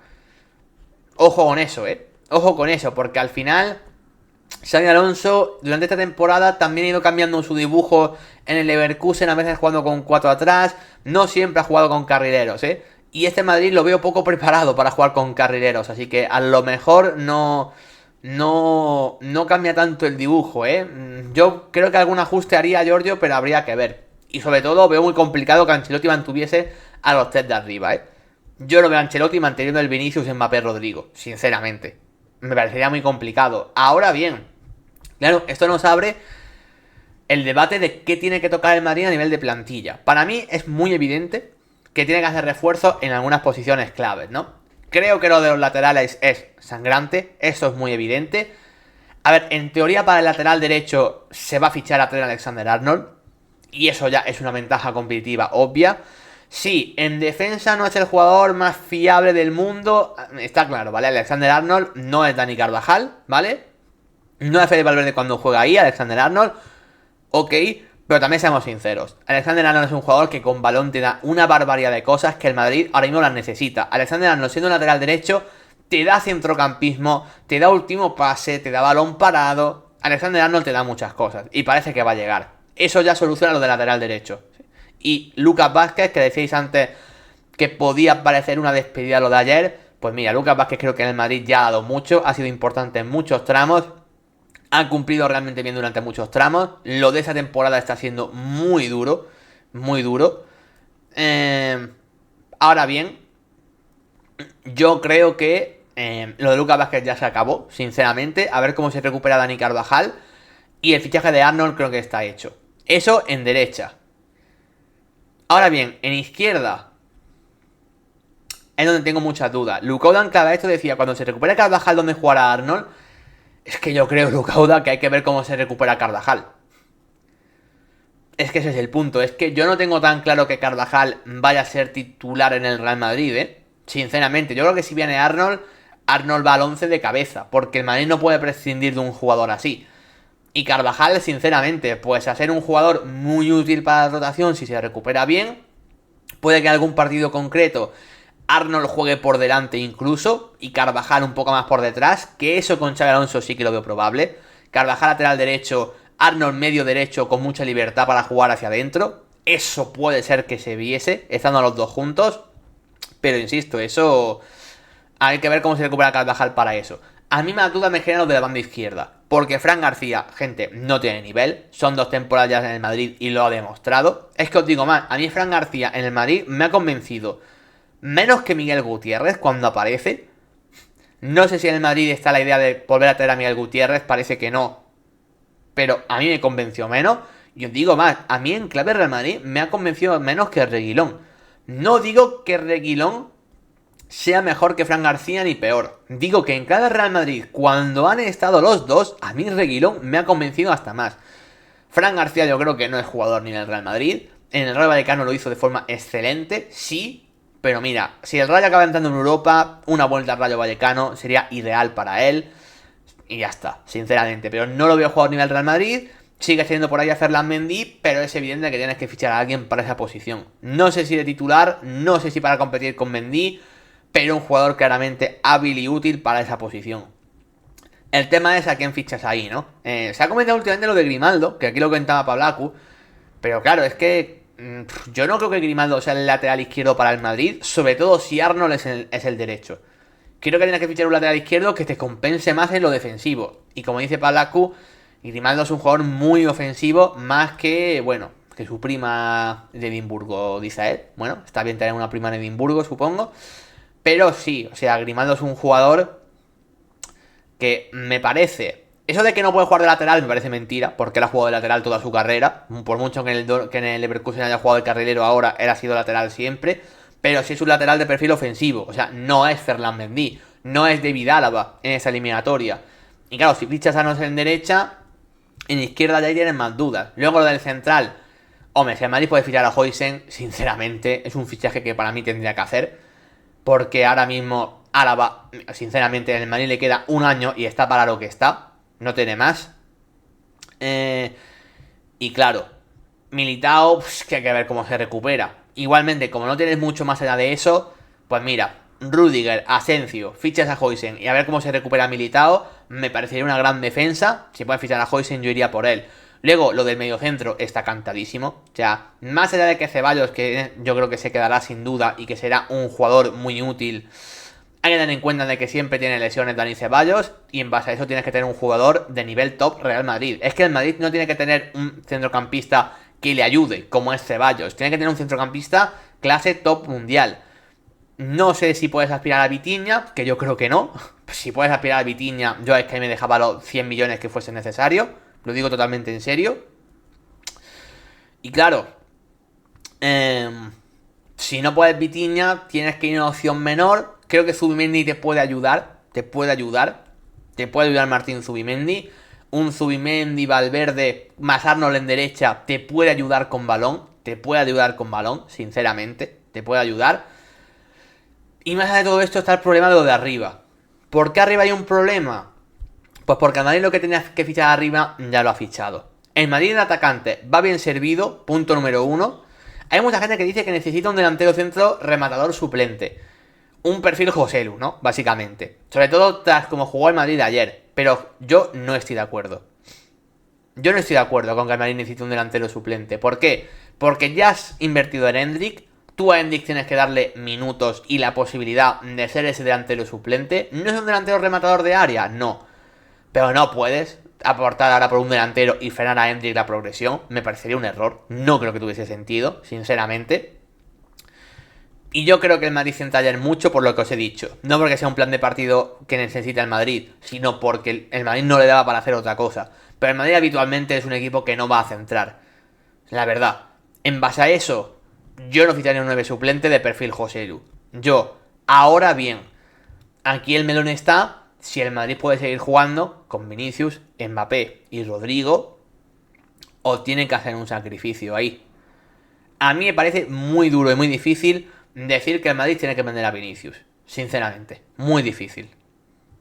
Ojo con eso, ¿eh? Ojo con eso, porque al final Xabi Alonso durante esta temporada también ha ido cambiando su dibujo en el Leverkusen, a veces jugando con 4 atrás, no siempre ha jugado con carrileros, ¿eh? Y este Madrid lo veo poco preparado para jugar con carrileros, así que a lo mejor no cambia tanto el dibujo, ¿eh? Yo creo que algún ajuste haría Giorgio, pero habría que ver. Y sobre todo veo muy complicado que Ancelotti mantuviese a los 3 de arriba, ¿eh? Yo lo veo a Ancelotti manteniendo el Vinicius, Mbappé, Rodrigo, sinceramente. Me parecería muy complicado. Ahora bien, claro, esto nos abre el debate de qué tiene que tocar el Madrid a nivel de plantilla. Para mí es muy evidente que tiene que hacer refuerzos en algunas posiciones claves, ¿no? Creo que lo de los laterales es sangrante, eso es muy evidente. A ver, en teoría para el lateral derecho se va a fichar a Trent Alexander-Arnold, y eso ya es una ventaja competitiva obvia. Sí, en defensa no es el jugador más fiable del mundo, está claro, ¿vale? Alexander-Arnold no es Dani Carvajal, ¿vale? No es Fede Valverde cuando juega ahí, Alexander-Arnold, ok, pero también seamos sinceros. Alexander-Arnold es un jugador que con balón te da una barbaridad de cosas que el Madrid ahora mismo las necesita. Alexander-Arnold siendo un lateral derecho te da centrocampismo, te da último pase, te da balón parado. Alexander-Arnold te da muchas cosas y parece que va a llegar. Eso ya soluciona lo de lateral derecho. Y Lucas Vázquez, que decíais antes que podía parecer una despedida lo de ayer, pues mira, Lucas Vázquez creo que en el Madrid ya ha dado mucho, ha sido importante en muchos tramos, ha cumplido realmente bien durante muchos tramos. Lo de esa temporada está siendo muy duro, muy duro. Ahora bien, yo creo que lo de Lucas Vázquez ya se acabó, sinceramente. A ver cómo se recupera Dani Carvajal. Y el fichaje de Arnold creo que está hecho. Eso en derecha. Ahora bien, en izquierda es donde tengo muchas dudas. Lukauda cada esto decía, cuando se recupere Carvajal, ¿dónde jugará Arnold? Es que yo creo, Lukauda, que hay que ver cómo se recupera Carvajal. Es que ese es el punto. Es que yo no tengo tan claro que Carvajal vaya a ser titular en el Real Madrid, ¿eh? Sinceramente, yo creo que si viene Arnold, Arnold va al 11 de cabeza, porque el Madrid no puede prescindir de un jugador así. Y Carvajal, sinceramente, pues a ser un jugador muy útil para la rotación si se recupera bien. Puede que en algún partido concreto Arnold juegue por delante incluso y Carvajal un poco más por detrás, que eso con Xabi Alonso sí que lo veo probable. Carvajal lateral derecho, Arnold medio derecho con mucha libertad para jugar hacia adentro. Eso puede ser que se viese, estando los dos juntos. Pero insisto, eso hay que ver cómo se recupera Carvajal para eso. A mí más duda me genera lo de la banda izquierda. Porque Fran García, gente, no tiene nivel. Son 2 temporadas ya en el Madrid y lo ha demostrado. Es que os digo más, a mí Fran García en el Madrid me ha convencido menos que Miguel Gutiérrez cuando aparece. No sé si en el Madrid está la idea de volver a traer a Miguel Gutiérrez, parece que no. Pero a mí me convenció menos. Y os digo más, a mí en clave Real Madrid me ha convencido menos que Reguilón. No digo que Reguilón sea mejor que Fran García ni peor. Digo que en cada Real Madrid, cuando han estado los dos, a mí Reguilón me ha convencido hasta más. Fran García yo creo que no es jugador ni en el Real Madrid. En el Rayo Vallecano lo hizo de forma excelente, sí. Pero mira, si el Rayo acaba entrando en Europa, una vuelta al Rayo Vallecano sería ideal para él. Y ya está, sinceramente. Pero no lo veo jugar a nivel Real Madrid. Sigue siendo por ahí a Ferland Mendy, pero es evidente que tienes que fichar a alguien para esa posición. No sé si de titular, no sé si para competir con Mendy, pero un jugador claramente hábil y útil para esa posición. El tema es a quién fichas ahí, ¿no? Se ha comentado últimamente lo de Grimaldo, que aquí lo comentaba Pablacu, pero claro, es que yo no creo que Grimaldo sea el lateral izquierdo para el Madrid, sobre todo si Arnold es el derecho. Creo que tienes que fichar un lateral izquierdo que te compense más en lo defensivo. Y como dice Pablacu, Grimaldo es un jugador muy ofensivo, más que, bueno, que su prima de Edimburgo, dice él. Bueno, está bien tener una prima en Edimburgo, supongo. Pero sí, o sea, Grimaldo es un jugador que me parece... Eso de que no puede jugar de lateral me parece mentira, porque él ha jugado de lateral toda su carrera. Por mucho que en el Leverkusen haya jugado de carrilero ahora, él ha sido lateral siempre. Pero sí es un lateral de perfil ofensivo. O sea, no es Ferland Mendy, no es David Álava en esa eliminatoria. Y claro, si fichas a Arnold en derecha, en izquierda ya tienen más dudas. Luego lo del central. Hombre, si el Madrid puede fichar a Huijsen, sinceramente, es un fichaje que para mí tendría que hacer. Porque ahora mismo Álava, sinceramente, en el Madrid le queda un año y está para lo que está. No tiene más. Y claro, Militao, pues, que hay que ver cómo se recupera. Igualmente, como no tienes mucho más allá de eso, pues mira, Rudiger, Asensio, fichas a Huijsen y a ver cómo se recupera Militao, me parecería una gran defensa. Si pueden fichar a Huijsen, yo iría por él. Luego, lo del mediocentro está cantadísimo. O sea, más allá de que Ceballos, que yo creo que se quedará sin duda y que será un jugador muy útil, hay que tener en cuenta de que siempre tiene lesiones Dani Ceballos y en base a eso tienes que tener un jugador de nivel top Real Madrid. Es que el Madrid no tiene que tener un centrocampista que le ayude, como es Ceballos. Tiene que tener un centrocampista clase top mundial. No sé si puedes aspirar a Vitinha, que yo creo que no. Si puedes aspirar a Vitinha, yo es que me dejaba los 100 millones que fuese necesario. Lo digo totalmente en serio. Y claro, si no puedes Vitinha, tienes que ir a una opción menor. Creo que Zubimendi te puede ayudar. Te puede ayudar. Te puede ayudar Martín Zubimendi. Un Zubimendi, Valverde, más Arnold en derecha, te puede ayudar con balón. Te puede ayudar con balón, sinceramente. Te puede ayudar. Y más allá de todo esto está el problema de lo de arriba. ¿Por qué arriba hay un problema? Pues porque el Madrid lo que tenía que fichar arriba ya lo ha fichado. El Madrid en atacante va bien servido, punto número 1. Hay mucha gente que dice que necesita un delantero centro rematador suplente. Un perfil Joselu, ¿no? Básicamente. Sobre todo tras como jugó el Madrid ayer. Pero yo no estoy de acuerdo. Yo no estoy de acuerdo con que el Madrid necesite un delantero suplente. ¿Por qué? Porque ya has invertido en Endrick. Tú a Endrick tienes que darle minutos y la posibilidad de ser ese delantero suplente. ¿No es un delantero rematador de área? No. Pero no puedes aportar ahora por un delantero y frenar a Endrick la progresión. Me parecería un error. No creo que tuviese sentido, sinceramente. Y yo creo que el Madrid centra ayer mucho por lo que os he dicho. No porque sea un plan de partido que necesita el Madrid, sino porque el Madrid no le daba para hacer otra cosa. Pero el Madrid habitualmente es un equipo que no va a centrar. La verdad. En base a eso, yo no ficharía un 9 suplente de perfil Joselu. Yo, ahora bien, aquí el melón está si el Madrid puede seguir jugando con Vinicius, Mbappé y Rodrigo, o tiene que hacer un sacrificio ahí. A mí me parece muy duro y muy difícil decir que el Madrid tiene que vender a Vinicius. Sinceramente, muy difícil.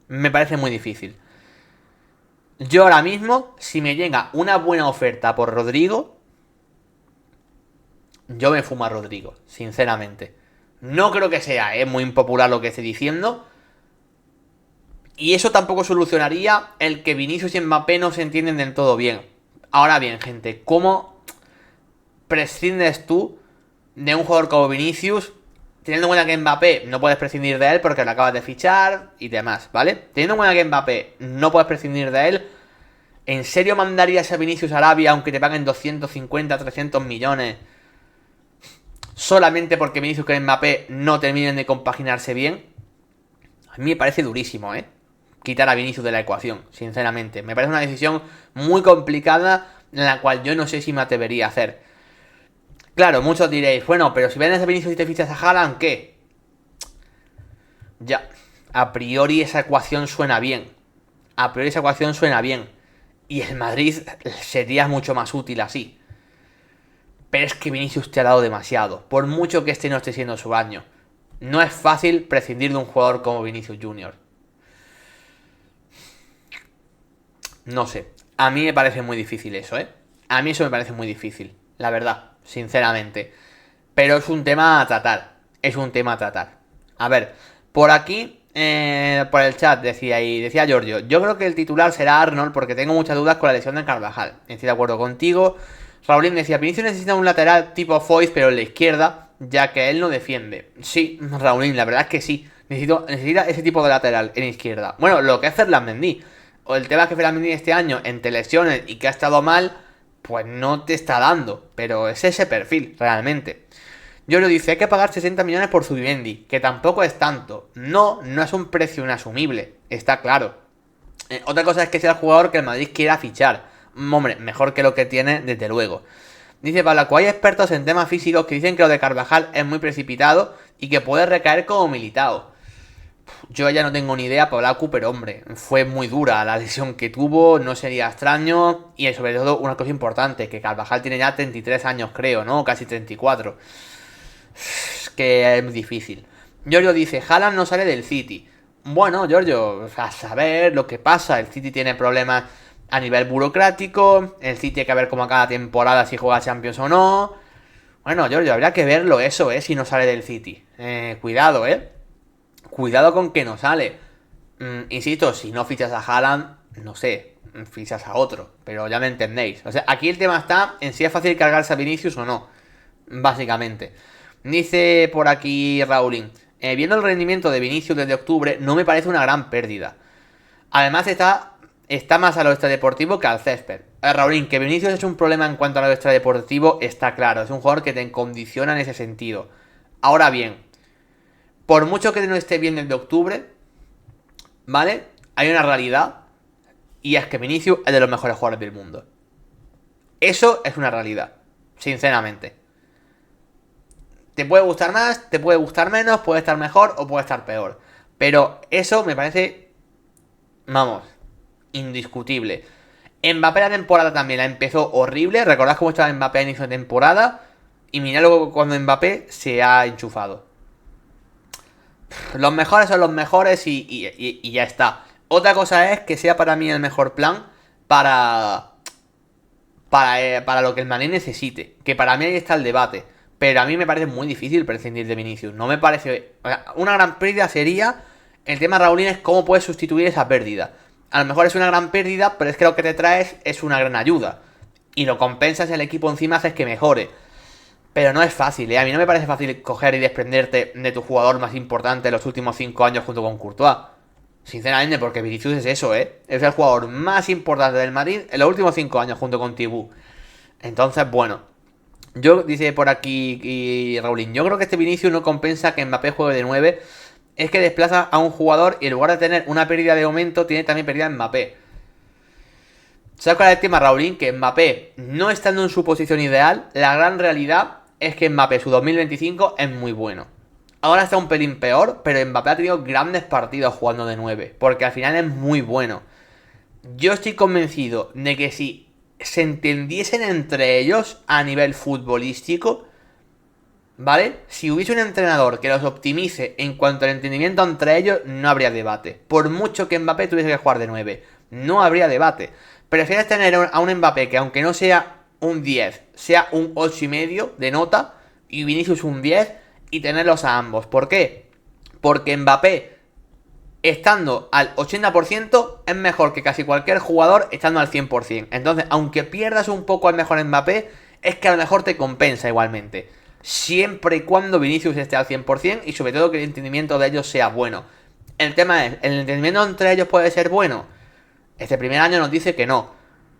Me parece muy difícil. Yo ahora mismo, si me llega una buena oferta por Rodrigo, yo me fumo a Rodrigo, sinceramente. No creo que sea muy impopular lo que estoy diciendo. Y eso tampoco solucionaría el que Vinicius y Mbappé no se entienden del todo bien. Ahora bien, gente, ¿cómo prescindes tú de un jugador como Vinicius? Teniendo en cuenta que Mbappé no puedes prescindir de él porque lo acabas de fichar y demás, ¿vale? Teniendo en cuenta que Mbappé no puedes prescindir de él, ¿en serio mandarías a Vinicius a Arabia aunque te paguen 250, 300 millones? Solamente porque Vinicius y Mbappé no terminen de compaginarse bien. A mí me parece durísimo, quitar a Vinicius de la ecuación, sinceramente. Me parece una decisión muy complicada en la cual yo no sé si me atrevería a hacer. Claro, muchos diréis, bueno, pero si vendes a Vinicius y te fichas a Haaland, ¿qué? Ya, a priori esa ecuación suena bien. A priori esa ecuación suena bien. Y el Madrid sería mucho más útil así. Pero es que Vinicius te ha dado demasiado. Por mucho que este no esté siendo su año. No es fácil prescindir de un jugador como Vinicius Junior. No sé. A mí me parece muy difícil eso, A mí eso me parece muy difícil. La verdad, sinceramente. Pero es un tema a tratar. Es un tema a tratar. A ver, por aquí, por el chat decía Giorgio, yo creo que el titular será Arnold porque tengo muchas dudas con la lesión de Carvajal. Estoy de acuerdo contigo. Raulín decía, Vinicius necesita un lateral tipo Foyth, pero en la izquierda, ya que él no defiende. Sí, Raulín, la verdad es que sí. Necesita ese tipo de lateral en izquierda. Bueno, lo que es Ferland Mendy. O el tema es que Ferland Mendy este año, entre lesiones y que ha estado mal, pues no te está dando. Pero es ese perfil, realmente. Yo lo dice, hay que pagar 60 millones por Zubimendi, que tampoco es tanto. No es un precio inasumible, está claro. Otra cosa es que sea el jugador que el Madrid quiera fichar. Hombre, mejor que lo que tiene, desde luego. Dice Balaco, hay expertos en temas físicos que dicen que lo de Carvajal es muy precipitado y que puede recaer como Militao. Yo ya no tengo ni idea, Pablacu, pero hombre, fue muy dura la lesión que tuvo, no sería extraño. Y sobre todo, una cosa importante, que Carvajal tiene ya 33 años, creo, ¿no? Casi 34. Es que es difícil. Giorgio dice, Haaland no sale del City. Bueno, Giorgio, a saber lo que pasa. El City tiene problemas a nivel burocrático. El City hay que ver cómo a cada temporada si juega Champions o no. Bueno, Giorgio, habría que verlo eso, si no sale del City. Cuidado, Cuidado con que no sale. Insisto, si no fichas a Haaland, no sé, fichas a otro. Pero ya me entendéis. O sea, aquí el tema está en si es fácil cargarse a Vinicius o no. Básicamente. Dice por aquí Raulín, viendo el rendimiento de Vinicius desde octubre, no me parece una gran pérdida. Además está más a lo extradeportivo que al césped. Raulín, que Vinicius es un problema en cuanto a lo extradeportivo está claro. Es un jugador que te condiciona en ese sentido. Ahora bien, por mucho que no esté bien desde octubre, ¿vale? Hay una realidad, y es que Vinicius es de los mejores jugadores del mundo. Eso es una realidad, sinceramente. Te puede gustar más, te puede gustar menos, puede estar mejor o puede estar peor. Pero eso me parece, vamos, indiscutible. Mbappé la temporada también la empezó horrible. Recordad cómo estaba Mbappé a inicio de temporada. Y mirad luego cuando Mbappé se ha enchufado. Los mejores son los mejores y ya está. Otra cosa es que sea para mí el mejor plan para lo que el Madrid necesite. Que para mí ahí está el debate. Pero a mí me parece muy difícil prescindir de Vinicius. No me parece... O sea, una gran pérdida sería... El tema, Raulín, es cómo puedes sustituir esa pérdida. A lo mejor es una gran pérdida, pero es que lo que te traes es una gran ayuda. Y lo compensas, el equipo encima haces que mejore. Pero no es fácil, A mí no me parece fácil coger y desprenderte de tu jugador más importante de los últimos 5 años junto con Courtois. Sinceramente, porque Vinicius es eso, Es el jugador más importante del Madrid en los últimos 5 años junto con Thibaut. Entonces, bueno... Yo, dice por aquí y Raulín, yo creo que este Vinicius no compensa que Mbappé juegue de 9. Es que desplaza a un jugador y en lugar de tener una pérdida de momento, tiene también pérdida en Mbappé. ¿Sabes cuál es el tema, Raulín? Que Mbappé, no estando en su posición ideal, la gran realidad es que Mbappé, su 2025, es muy bueno. Ahora está un pelín peor, pero Mbappé ha tenido grandes partidos jugando de 9. Porque al final es muy bueno. Yo estoy convencido de que si se entendiesen entre ellos a nivel futbolístico, ¿vale? Si hubiese un entrenador que los optimice en cuanto al entendimiento entre ellos, no habría debate. Por mucho que Mbappé tuviese que jugar de 9, no habría debate. Prefieres tener a un Mbappé que aunque no sea un 10, sea un 8,5 de nota, y Vinicius un 10, y tenerlos a ambos. ¿Por qué? Porque Mbappé, estando al 80%, es mejor que casi cualquier jugador estando al 100%. Entonces, aunque pierdas un poco al mejor Mbappé, es que a lo mejor te compensa igualmente. Siempre y cuando Vinicius esté al 100% y sobre todo que el entendimiento de ellos sea bueno. El tema es, ¿el entendimiento entre ellos puede ser bueno? Este primer año nos dice que no.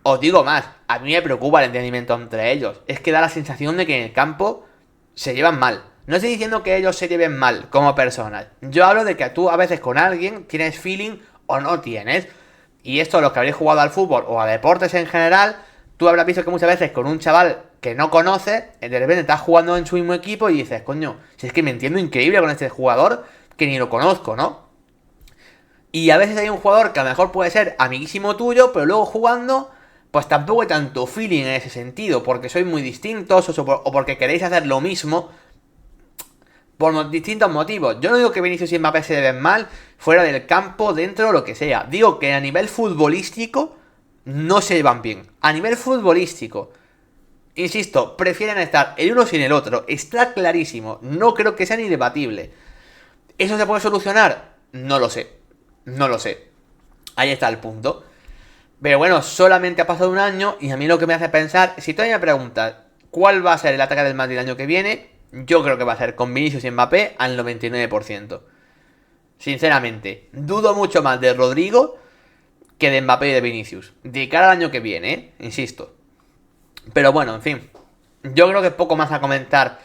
Os digo más, a mí me preocupa el entendimiento entre ellos. Es que da la sensación de que en el campo se llevan mal. No estoy diciendo que ellos se lleven mal como personas. Yo hablo de que tú a veces con alguien tienes feeling o no tienes. Y esto, los que habréis jugado al fútbol o a deportes en general, tú habrás visto que muchas veces con un chaval que no conoces, de repente estás jugando en su mismo equipo y dices, coño, si es que me entiendo increíble con este jugador que ni lo conozco, ¿no? Y a veces hay un jugador que a lo mejor puede ser amiguísimo tuyo, pero luego jugando, pues tampoco hay tanto feeling en ese sentido, porque sois muy distintos o porque queréis hacer lo mismo por distintos motivos. Yo no digo que Vinicius y Mbappé se deben mal, fuera del campo, dentro, lo que sea. Digo que a nivel futbolístico no se llevan bien. A nivel futbolístico, insisto, prefieren estar el uno sin el otro. Está clarísimo. No creo que sea ni debatible. ¿Eso se puede solucionar? No lo sé. No lo sé. Ahí está el punto. Pero bueno, solamente ha pasado un año y a mí lo que me hace pensar, si todavía me preguntas cuál va a ser el ataque del Madrid el año que viene, yo creo que va a ser con Vinicius y Mbappé al 99%. Sinceramente, dudo mucho más de Rodrigo que de Mbappé y de Vinicius. De cara al año que viene, insisto. Pero bueno, en fin. Yo creo que poco más a comentar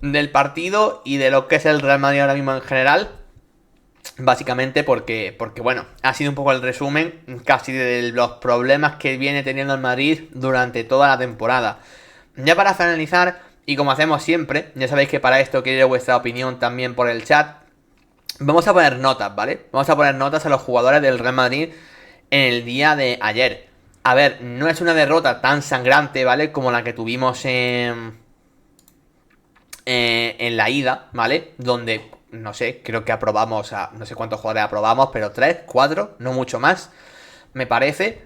del partido y de lo que es el Real Madrid ahora mismo en general. Básicamente porque bueno, ha sido un poco el resumen casi de los problemas que viene teniendo el Madrid durante toda la temporada. Ya para finalizar, y como hacemos siempre, ya sabéis que para esto quiero vuestra opinión también por el chat. Vamos a poner notas, ¿vale? Vamos a poner notas a los jugadores del Real Madrid en el día de ayer. A ver, no es una derrota tan sangrante, ¿vale? Como la que tuvimos en la ida, ¿vale? Donde, no sé, creo que aprobamos a... No sé cuántos jugadores aprobamos, pero 3, 4, no mucho más, me parece.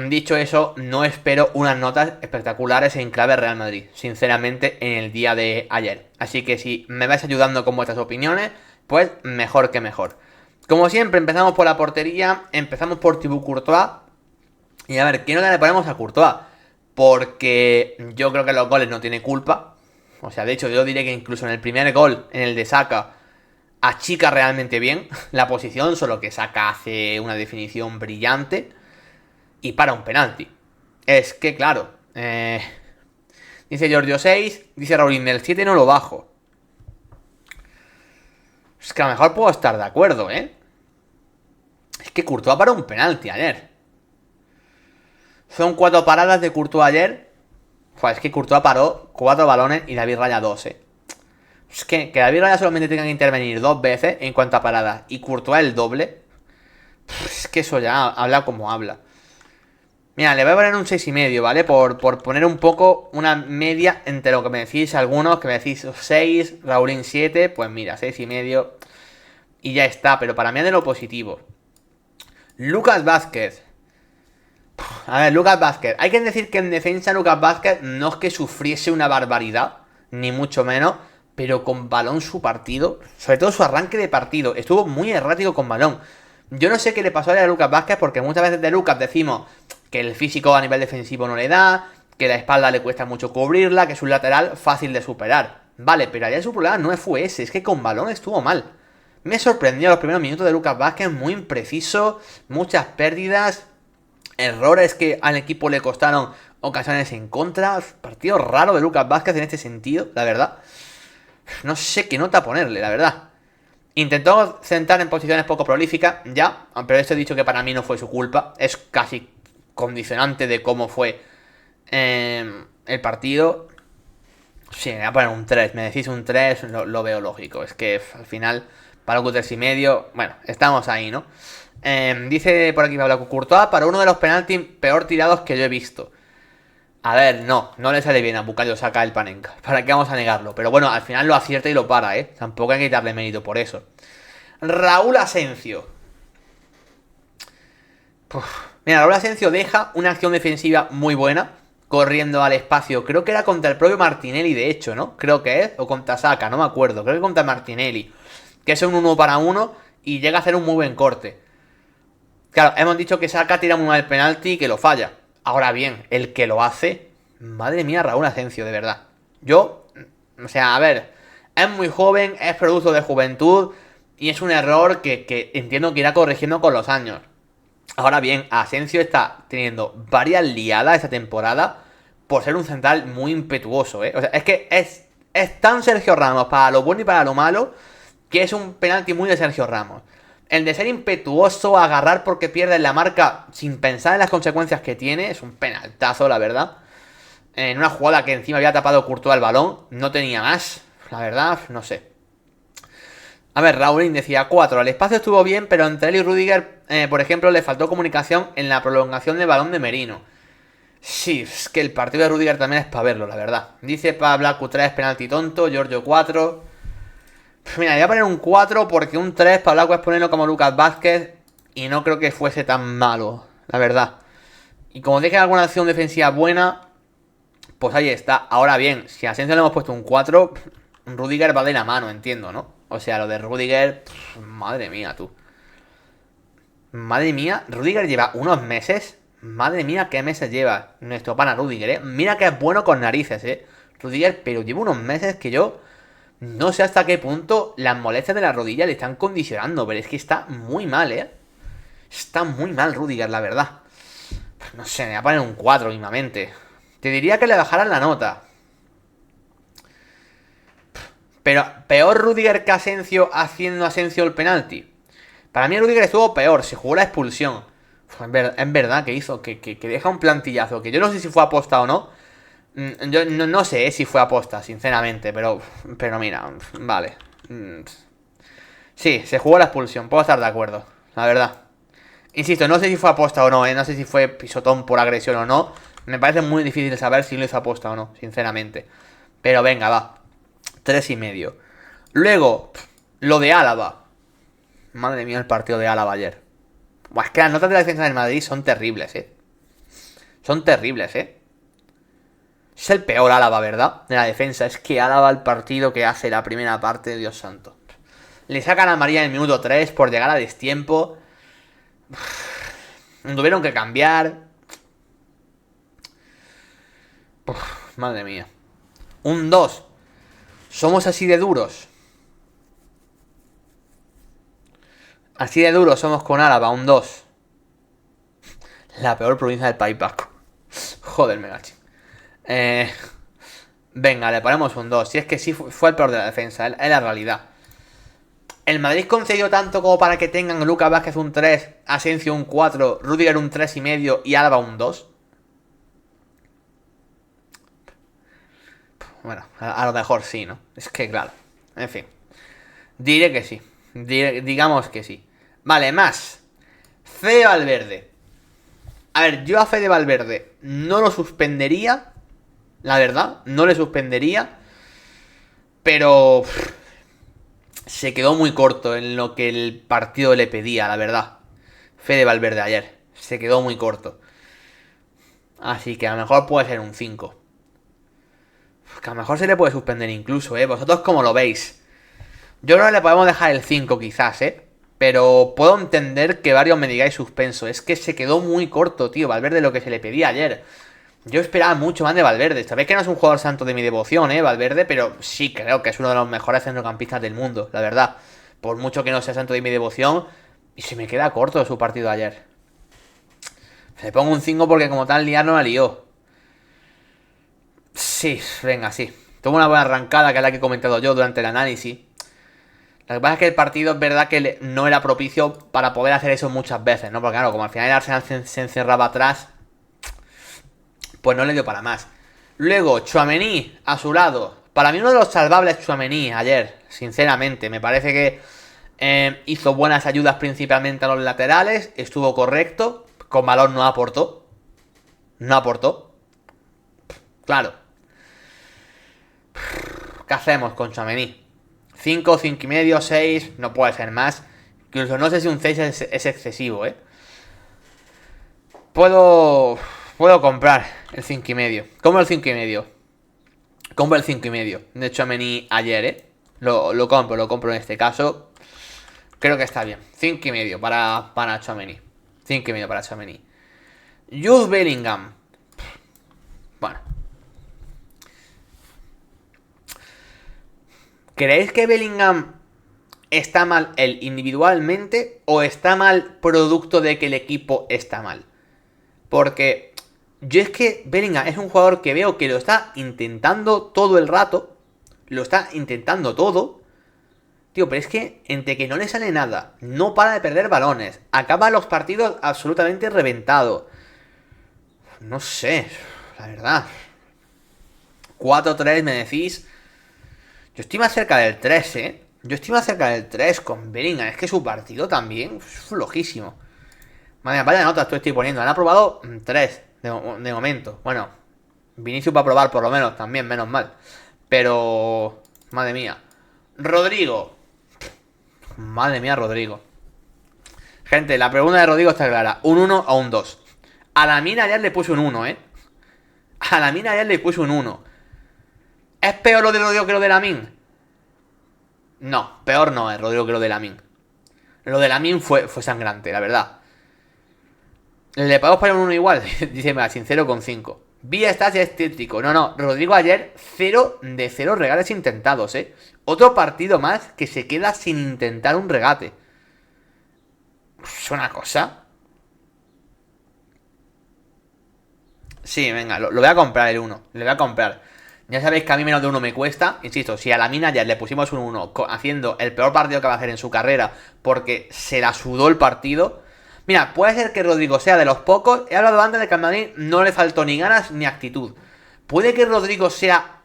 Dicho eso, no espero unas notas espectaculares en clave Real Madrid, sinceramente, en el día de ayer. Así que si me vais ayudando con vuestras opiniones, pues mejor que mejor. Como siempre, empezamos por la portería, empezamos por Thibaut Courtois. Y a ver, ¿qué nota le ponemos a Courtois? Porque yo creo que los goles no tiene culpa. O sea, de hecho, yo diré que incluso en el primer gol, en el de Saka, achica realmente bien la posición, solo que Saka hace una definición brillante y para un penalti. Es que, claro, dice Giorgio 6, dice Raúl del 7 no lo bajo. Es que a lo mejor puedo estar de acuerdo, ¿eh? Es que Courtois para un penalti ayer. Son 4 paradas de Courtois ayer. Joder, es que Courtois paró 4 balones y David Raya 2, ¿eh? Es que David Raya solamente tenga que intervenir 2 veces en cuanto a paradas y Courtois el doble. Es que eso ya habla como habla. Mira, le voy a poner un 6,5, ¿vale? Por poner un poco una media entre lo que me decís algunos, que me decís 6, Raulín 7, pues mira, 6,5 y ya está, pero para mí es de lo positivo. Lucas Vázquez. A ver, Lucas Vázquez. Hay que decir que en defensa Lucas Vázquez no es que sufriese una barbaridad, ni mucho menos, pero con balón su partido, sobre todo su arranque de partido, estuvo muy errático con balón. Yo no sé qué le pasó a Lucas Vázquez, porque muchas veces de Lucas decimos que el físico a nivel defensivo no le da, que la espalda le cuesta mucho cubrirla, que es un lateral fácil de superar. Vale, pero ayer su problema no fue ese, es que con balón estuvo mal. Me sorprendió los primeros minutos de Lucas Vázquez, muy impreciso, muchas pérdidas, errores que al equipo le costaron ocasiones en contra. Partido raro de Lucas Vázquez en este sentido, la verdad. No sé qué nota ponerle, la verdad. Intentó sentar en posiciones poco prolíficas, ya, pero esto he dicho que para mí no fue su culpa. Es casi condicionante de cómo fue el partido. Sí, me voy a poner un 3. Me decís un 3, lo veo lógico. Es que al final Para Q3 y medio. Bueno, estamos ahí, ¿no? Dice por aquí Pablo Courtois para uno de los penaltis peor tirados que yo he visto. A ver, no le sale bien a Bukayo Saka el Panenka. ¿Para qué vamos a negarlo? Pero bueno, al final lo acierta y lo para, ¿eh? Tampoco hay que quitarle mérito por eso. Raúl Asencio. Mira, Raúl Asencio deja una acción defensiva muy buena, corriendo al espacio. Creo que era contra el propio Martinelli, de hecho, ¿no? Creo que es. O contra Saka, no me acuerdo. Creo que contra Martinelli. Que es un 1 para 1 y llega a hacer un muy buen corte. Claro, hemos dicho que Saka tira muy mal el penalti y que lo falla. Ahora bien, el que lo hace... Madre mía, Raúl Asencio, de verdad. Yo... O sea, a ver... Es muy joven, es producto de juventud... Y es un error que entiendo que irá corrigiendo con los años. Ahora bien, Asencio está teniendo varias liadas esta temporada... Por ser un central muy impetuoso, ¿eh? O sea, es que es tan Sergio Ramos para lo bueno y para lo malo... Que es un penalti muy de Sergio Ramos. El de ser impetuoso, agarrar porque pierde la marca sin pensar en las consecuencias que tiene, es un penaltazo, la verdad. En una jugada que encima había tapado Courtois el balón, no tenía más, la verdad, no sé. A ver, Raulín decía 4. El espacio estuvo bien, pero entre él y Rudiger, por ejemplo, le faltó comunicación en la prolongación del balón de Merino. Sí, es que el partido de Rudiger también es para verlo, la verdad. Dice Pablo Q3 penalti tonto, Giorgio 4. Mira, voy a poner un 4 porque un 3 Pablo es ponerlo como Lucas Vázquez y no creo que fuese tan malo, la verdad. Y como deje alguna acción defensiva buena, pues ahí está. Ahora bien, si a Asensio le hemos puesto un 4, Rudiger va de la mano, entiendo, ¿no? O sea, lo de Rudiger, madre mía, tú. Madre mía, Rudiger lleva unos meses. Madre mía, qué meses lleva nuestro pana Rudiger, ¿eh? Mira que es bueno con narices, ¿eh? Rudiger, pero lleva unos meses que yo... No sé hasta qué punto las molestias de la rodilla le están condicionando, pero es que está muy mal, ¿eh? Está muy mal Rudiger, la verdad. No sé, me voy a poner un 4 mismamente. Te diría que le bajaran la nota. Pero peor Rudiger que Asencio haciendo Asencio el penalti. Para mí Rudiger estuvo peor, se jugó la expulsión. Es verdad que hizo, que deja un plantillazo, que yo no sé si fue aposta o no. Yo no sé si fue aposta, sinceramente, pero mira, vale. Sí, se jugó la expulsión, puedo estar de acuerdo, la verdad. Insisto, no sé si fue aposta o no, no sé si fue pisotón por agresión o no. Me parece muy difícil saber si lo hizo aposta o no, sinceramente. Pero venga, va. 3,5. Luego, lo de Álava. Madre mía, el partido de Álava ayer. Buah, es que las notas de la defensa del Madrid son terribles, Son terribles, Es el peor Álava, ¿verdad? De la defensa. Es que Álava el partido que hace la primera parte, Dios santo. Le sacan a María en el minuto 3 por llegar a destiempo. Tuvieron que cambiar. Madre mía. Un 2. Somos así de duros. Así de duros somos con Álava, un 2. La peor provincia del País Vasco. Joder, Megachi. Venga, le ponemos un 2. Si es que sí fue el peor de la defensa, es la realidad. ¿El Madrid concedió tanto como para que tengan Lucas Vázquez un 3, Asencio un 4, Rudiger un 3,5 y Álava un 2? Bueno, a lo mejor sí, ¿no? Es que claro. En fin. Diré que sí. Digamos que sí. Vale, más. Fede Valverde. A ver, yo a Fede Valverde no lo suspendería. La verdad, no le suspendería. Pero... se quedó muy corto en lo que el partido le pedía, la verdad. Fede Valverde ayer. Se quedó muy corto. Así que a lo mejor puede ser un 5. Que a lo mejor se le puede suspender incluso, ¿Vosotros cómo lo veis? Yo creo que le podemos dejar el 5 quizás, Pero puedo entender que varios me digáis suspenso. Es que se quedó muy corto, tío, Valverde, lo que se le pedía ayer. Yo esperaba mucho más de Valverde. Sabéis que no es un jugador santo de mi devoción, Valverde, pero sí creo que es uno de los mejores centrocampistas del mundo, la verdad. Por mucho que no sea santo de mi devoción. Y se me queda corto su partido de ayer. Le pongo un 5 porque como tal liar no la lió. Sí, venga, sí. Tuvo una buena arrancada que es la que he comentado yo durante el análisis. Lo que pasa es que el partido es verdad que no era propicio para poder hacer eso muchas veces, ¿no? Porque claro, como al final el Arsenal se encerraba atrás, pues no le dio para más. Luego, Tchouaméni a su lado. Para mí uno de los salvables Tchouaméni ayer, sinceramente. Me parece que Hizo buenas ayudas principalmente a los laterales. Estuvo correcto. Con balón no aportó. No aportó. Claro. ¿Qué hacemos con Tchouaméni? 5, 5,5, 6. No puede ser más. Incluso no sé si un 6 es excesivo, ¿eh? Puedo comprar el 5,5. Compro el 5,5. Compro el 5,5 de Tchouaméni ayer, ¿eh? Lo compro en este caso. Creo que está bien. 5,5 para Tchouaméni. 5,5 para Tchouaméni. Jude Bellingham. Bueno. ¿Creéis que Bellingham está mal él individualmente o está mal producto de que el equipo está mal? Porque yo es que Bellingham es un jugador que veo que lo está intentando todo el rato. Lo está intentando todo. Tío, pero es que entre que no le sale nada, no para de perder balones, acaba los partidos absolutamente reventado. No sé, la verdad. 4-3 me decís. Yo estoy más cerca del 3, ¿eh? Yo estoy más cerca del 3 con Bellingham. Es que su partido también es flojísimo. Madre mía, vaya notas estoy poniendo. Han aprobado 3 de momento. Bueno, Vinicius va a probar por lo menos también, menos mal. Pero... madre mía. Rodrigo. Madre mía, Rodrigo. Gente, la pregunta de Rodrigo está clara. ¿Un 1 o un 2? A la mina ayer le puse un 1, ¿eh? A la mina ayer le puse un 1. ¿Es peor lo de Rodrigo que lo de Lamine? No, peor no es Rodrigo que lo de Lamine. Lo de Lamine fue sangrante, la verdad. ¿Le podemos poner un 1 igual? Dice, mira, sin 0,5. Vía estás ya es tétrico. No, Rodrigo ayer 0 de 0 regates intentados, ¿eh? Otro partido más que se queda sin intentar un regate. Es una cosa. Sí, venga, lo voy a comprar el 1. Le voy a comprar. Ya sabéis que a mí menos de 1 me cuesta. Insisto, si a la mina ya le pusimos un 1 haciendo el peor partido que va a hacer en su carrera porque se la sudó el partido. Mira, puede ser que Rodrigo sea de los pocos. He hablado antes de que al Madrid no le faltó ni ganas ni actitud. Puede que Rodrigo sea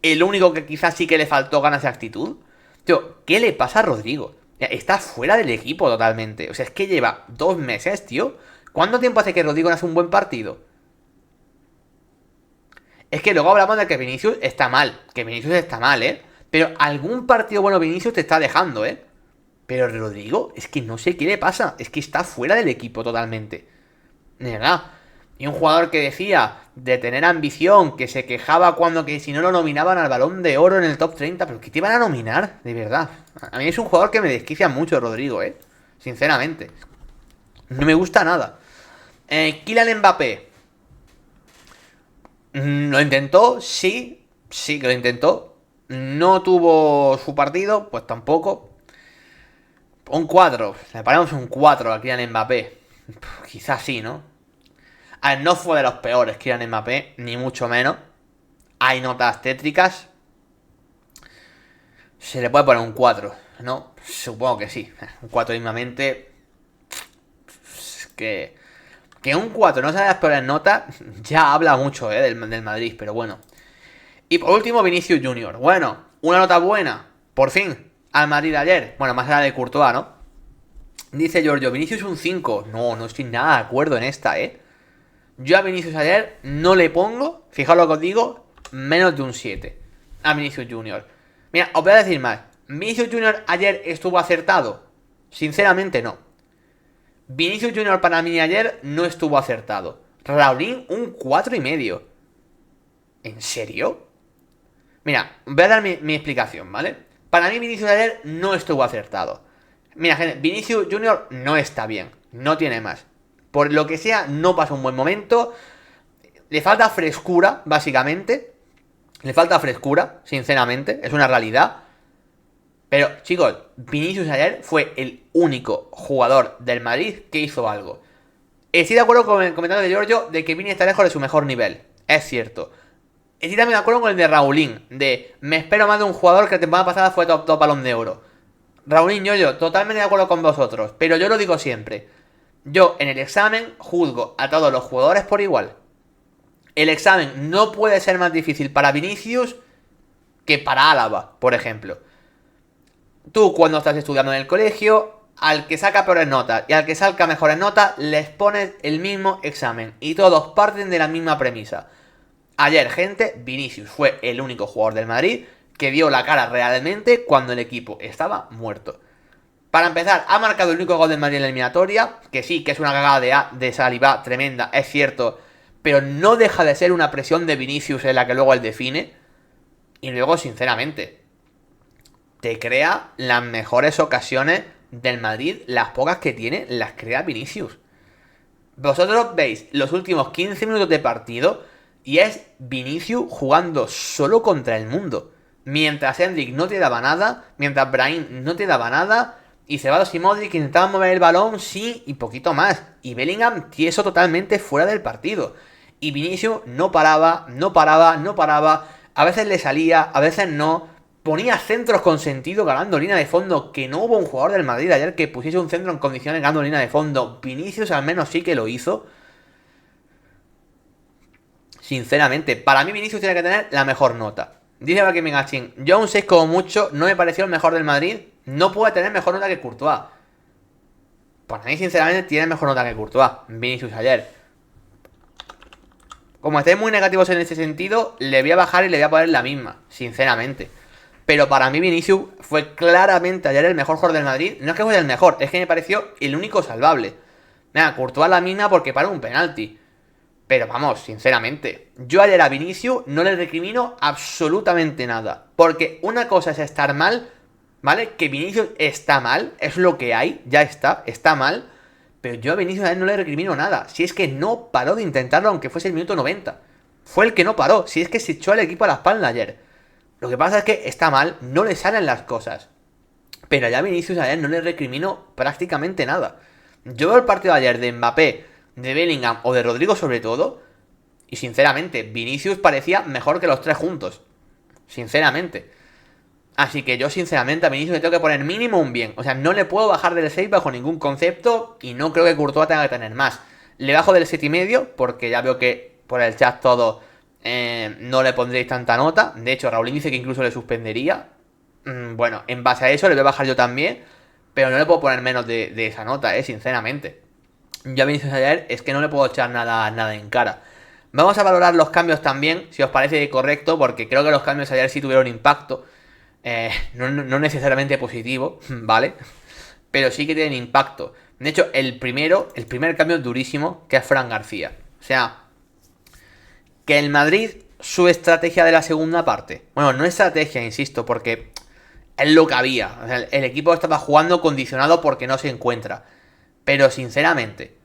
el único que quizás sí que le faltó ganas y actitud. Tío, ¿qué le pasa a Rodrigo? Está fuera del equipo totalmente. O sea, es que lleva 2 meses, tío. ¿Cuánto tiempo hace que Rodrigo no hace un buen partido? Es que luego hablamos de que Vinicius está mal. Que Vinicius está mal, ¿eh? Pero algún partido bueno Vinicius te está dejando, ¿eh? Pero Rodrigo, es que no sé qué le pasa. Es que está fuera del equipo totalmente. De verdad. Y un jugador que decía de tener ambición, que se quejaba cuando que si no lo nominaban al Balón de Oro en el top 30. ¿Pero qué te van a nominar? De verdad. A mí es un jugador que me desquicia mucho, Rodrigo, ¿eh? Sinceramente. No me gusta nada. Kylian Mbappé. Lo intentó, sí que lo intentó. No tuvo su partido, pues tampoco. Un 4, le ponemos un 4 a Kylian Mbappé. Quizás sí, ¿no? A ver, no fue de los peores Kylian Mbappé, ni mucho menos. Hay notas tétricas. Se le puede poner un 4, ¿no? Supongo que sí. Un 4 mismamente. Es que un 4 no sea de las peores notas, ya habla mucho, del Madrid, pero bueno. Y por último, Vinicius Junior. Bueno, una nota buena, por fin, al Madrid ayer. Bueno, más allá de Courtois, ¿no? Dice Giorgio, Vinicius un 5. No estoy nada de acuerdo en esta, ¿eh? Yo a Vinicius ayer no le pongo, fijaos lo que os digo, menos de un 7 a Vinicius Junior. Mira, os voy a decir más. ¿Vinicius Junior ayer estuvo acertado? Sinceramente no. Vinicius Junior para mí ayer no estuvo acertado. Raulín un 4,5. ¿En serio? Mira, voy a dar mi explicación, ¿vale? Para mí Vinicius ayer no estuvo acertado. Mira, gente, Vinicius Junior no está bien. No tiene más. Por lo que sea, no pasa un buen momento. Le falta frescura, básicamente. Le falta frescura, sinceramente. Es una realidad. Pero, chicos, Vinicius ayer fue el único jugador del Madrid que hizo algo. Estoy de acuerdo con el comentario de Giorgio de que Vini está lejos de su mejor nivel. Es cierto. Estoy también de acuerdo con el de Raulín. De, me espero más de un jugador que la temporada pasada fue top Balón de Oro. Raulín, yo, totalmente de acuerdo con vosotros. Pero yo lo digo siempre. Yo, en el examen, juzgo a todos los jugadores por igual. El examen no puede ser más difícil para Vinicius que para Álava, por ejemplo. Tú cuando estás estudiando en el colegio, al que saca peores notas y al que saca mejores notas, les pones el mismo examen. Y todos parten de la misma premisa. Ayer, gente, Vinicius fue el único jugador del Madrid que dio la cara realmente cuando el equipo estaba muerto. Para empezar, ha marcado el único gol del Madrid en la eliminatoria, que sí, que es una cagada de Saliba tremenda, es cierto, pero no deja de ser una presión de Vinicius en la que luego él define. Y luego, sinceramente, te crea las mejores ocasiones del Madrid, las pocas que tiene, las crea Vinicius. Vosotros veis los últimos 15 minutos de partido y es Vinicius jugando solo contra el mundo. Mientras Endrick no te daba nada, mientras Brahim no te daba nada, y Ceballos y Modric intentaban mover el balón, sí, y poquito más. Y Bellingham tieso totalmente fuera del partido. Y Vinicius no paraba, no paraba, no paraba. A veces le salía, a veces no. Ponía centros con sentido ganando línea de fondo. Que no hubo un jugador del Madrid ayer que pusiese un centro en condiciones ganando línea de fondo. Vinicius al menos sí que lo hizo. Sinceramente, para mí Vinicius tiene que tener la mejor nota. Dice Joaquín Mingachín, yo un 6 como mucho, no me pareció el mejor del Madrid. No puede tener mejor nota que Courtois. Para mí, sinceramente, tiene mejor nota que Courtois. Vinicius ayer. Como estáis muy negativos en ese sentido, le voy a bajar y le voy a poner la misma, sinceramente. Pero para mí Vinicius fue claramente ayer el mejor jugador del Madrid. No es que fuera el mejor, es que me pareció el único salvable. Mira, Courtois la misma porque para un penalti. Pero vamos, sinceramente, yo ayer a Vinicius no le recrimino absolutamente nada. Porque una cosa es estar mal, ¿vale? Que Vinicius está mal, es lo que hay, ya está mal. Pero yo a Vinicius ayer no le recrimino nada. Si es que no paró de intentarlo aunque fuese el minuto 90. Fue el que no paró, si es que se echó al equipo a la espalda ayer. Lo que pasa es que está mal, no le salen las cosas. Pero ya a Vinicius ayer no le recrimino prácticamente nada. Yo veo el partido de ayer de Mbappé, de Bellingham o de Rodrigo sobre todo, y sinceramente, Vinicius parecía mejor que los tres juntos. Sinceramente. Así que yo sinceramente a Vinicius le tengo que poner mínimo un bien. O sea, no le puedo bajar del 6 bajo ningún concepto y no creo que Courtois tenga que tener más. Le bajo del 7,5 porque ya veo que por el chat todo no le pondréis tanta nota. De hecho, Raulín dice que incluso le suspendería. Bueno, en base a eso le voy a bajar yo también, pero no le puedo poner menos de esa nota, sinceramente. Ya Vinicius ayer es que no le puedo echar nada en cara. Vamos a valorar los cambios también, si os parece correcto, porque creo que los cambios ayer sí tuvieron impacto. No necesariamente positivo, ¿vale? Pero sí que tienen impacto. De hecho, el primer cambio es durísimo, que es Fran García. O sea, que el Madrid, su estrategia de la segunda parte. Bueno, no estrategia, insisto, porque es lo que había. O sea, el equipo estaba jugando condicionado porque no se encuentra. Pero sinceramente,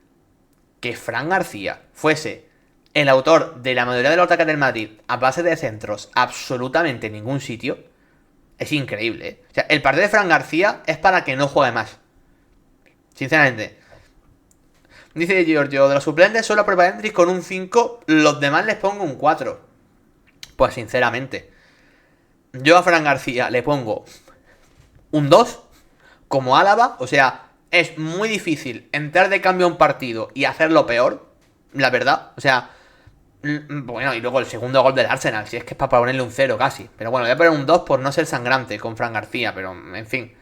que Fran García fuese el autor de la mayoría de los ataques del Madrid a base de centros absolutamente en ningún sitio, es increíble, ¿eh? O sea, el partido de Fran García es para que no juegue más. Sinceramente. Dice Giorgio, de los suplentes solo prueba Endrick con un 5, los demás les pongo un 4. Pues sinceramente, yo a Fran García le pongo un 2, como Álava. O sea, es muy difícil entrar de cambio a un partido y hacerlo peor, la verdad. O sea, bueno, y luego el segundo gol del Arsenal, si es que es para ponerle un 0 casi. Pero bueno, voy a poner un 2 por no ser sangrante con Fran García, pero en fin.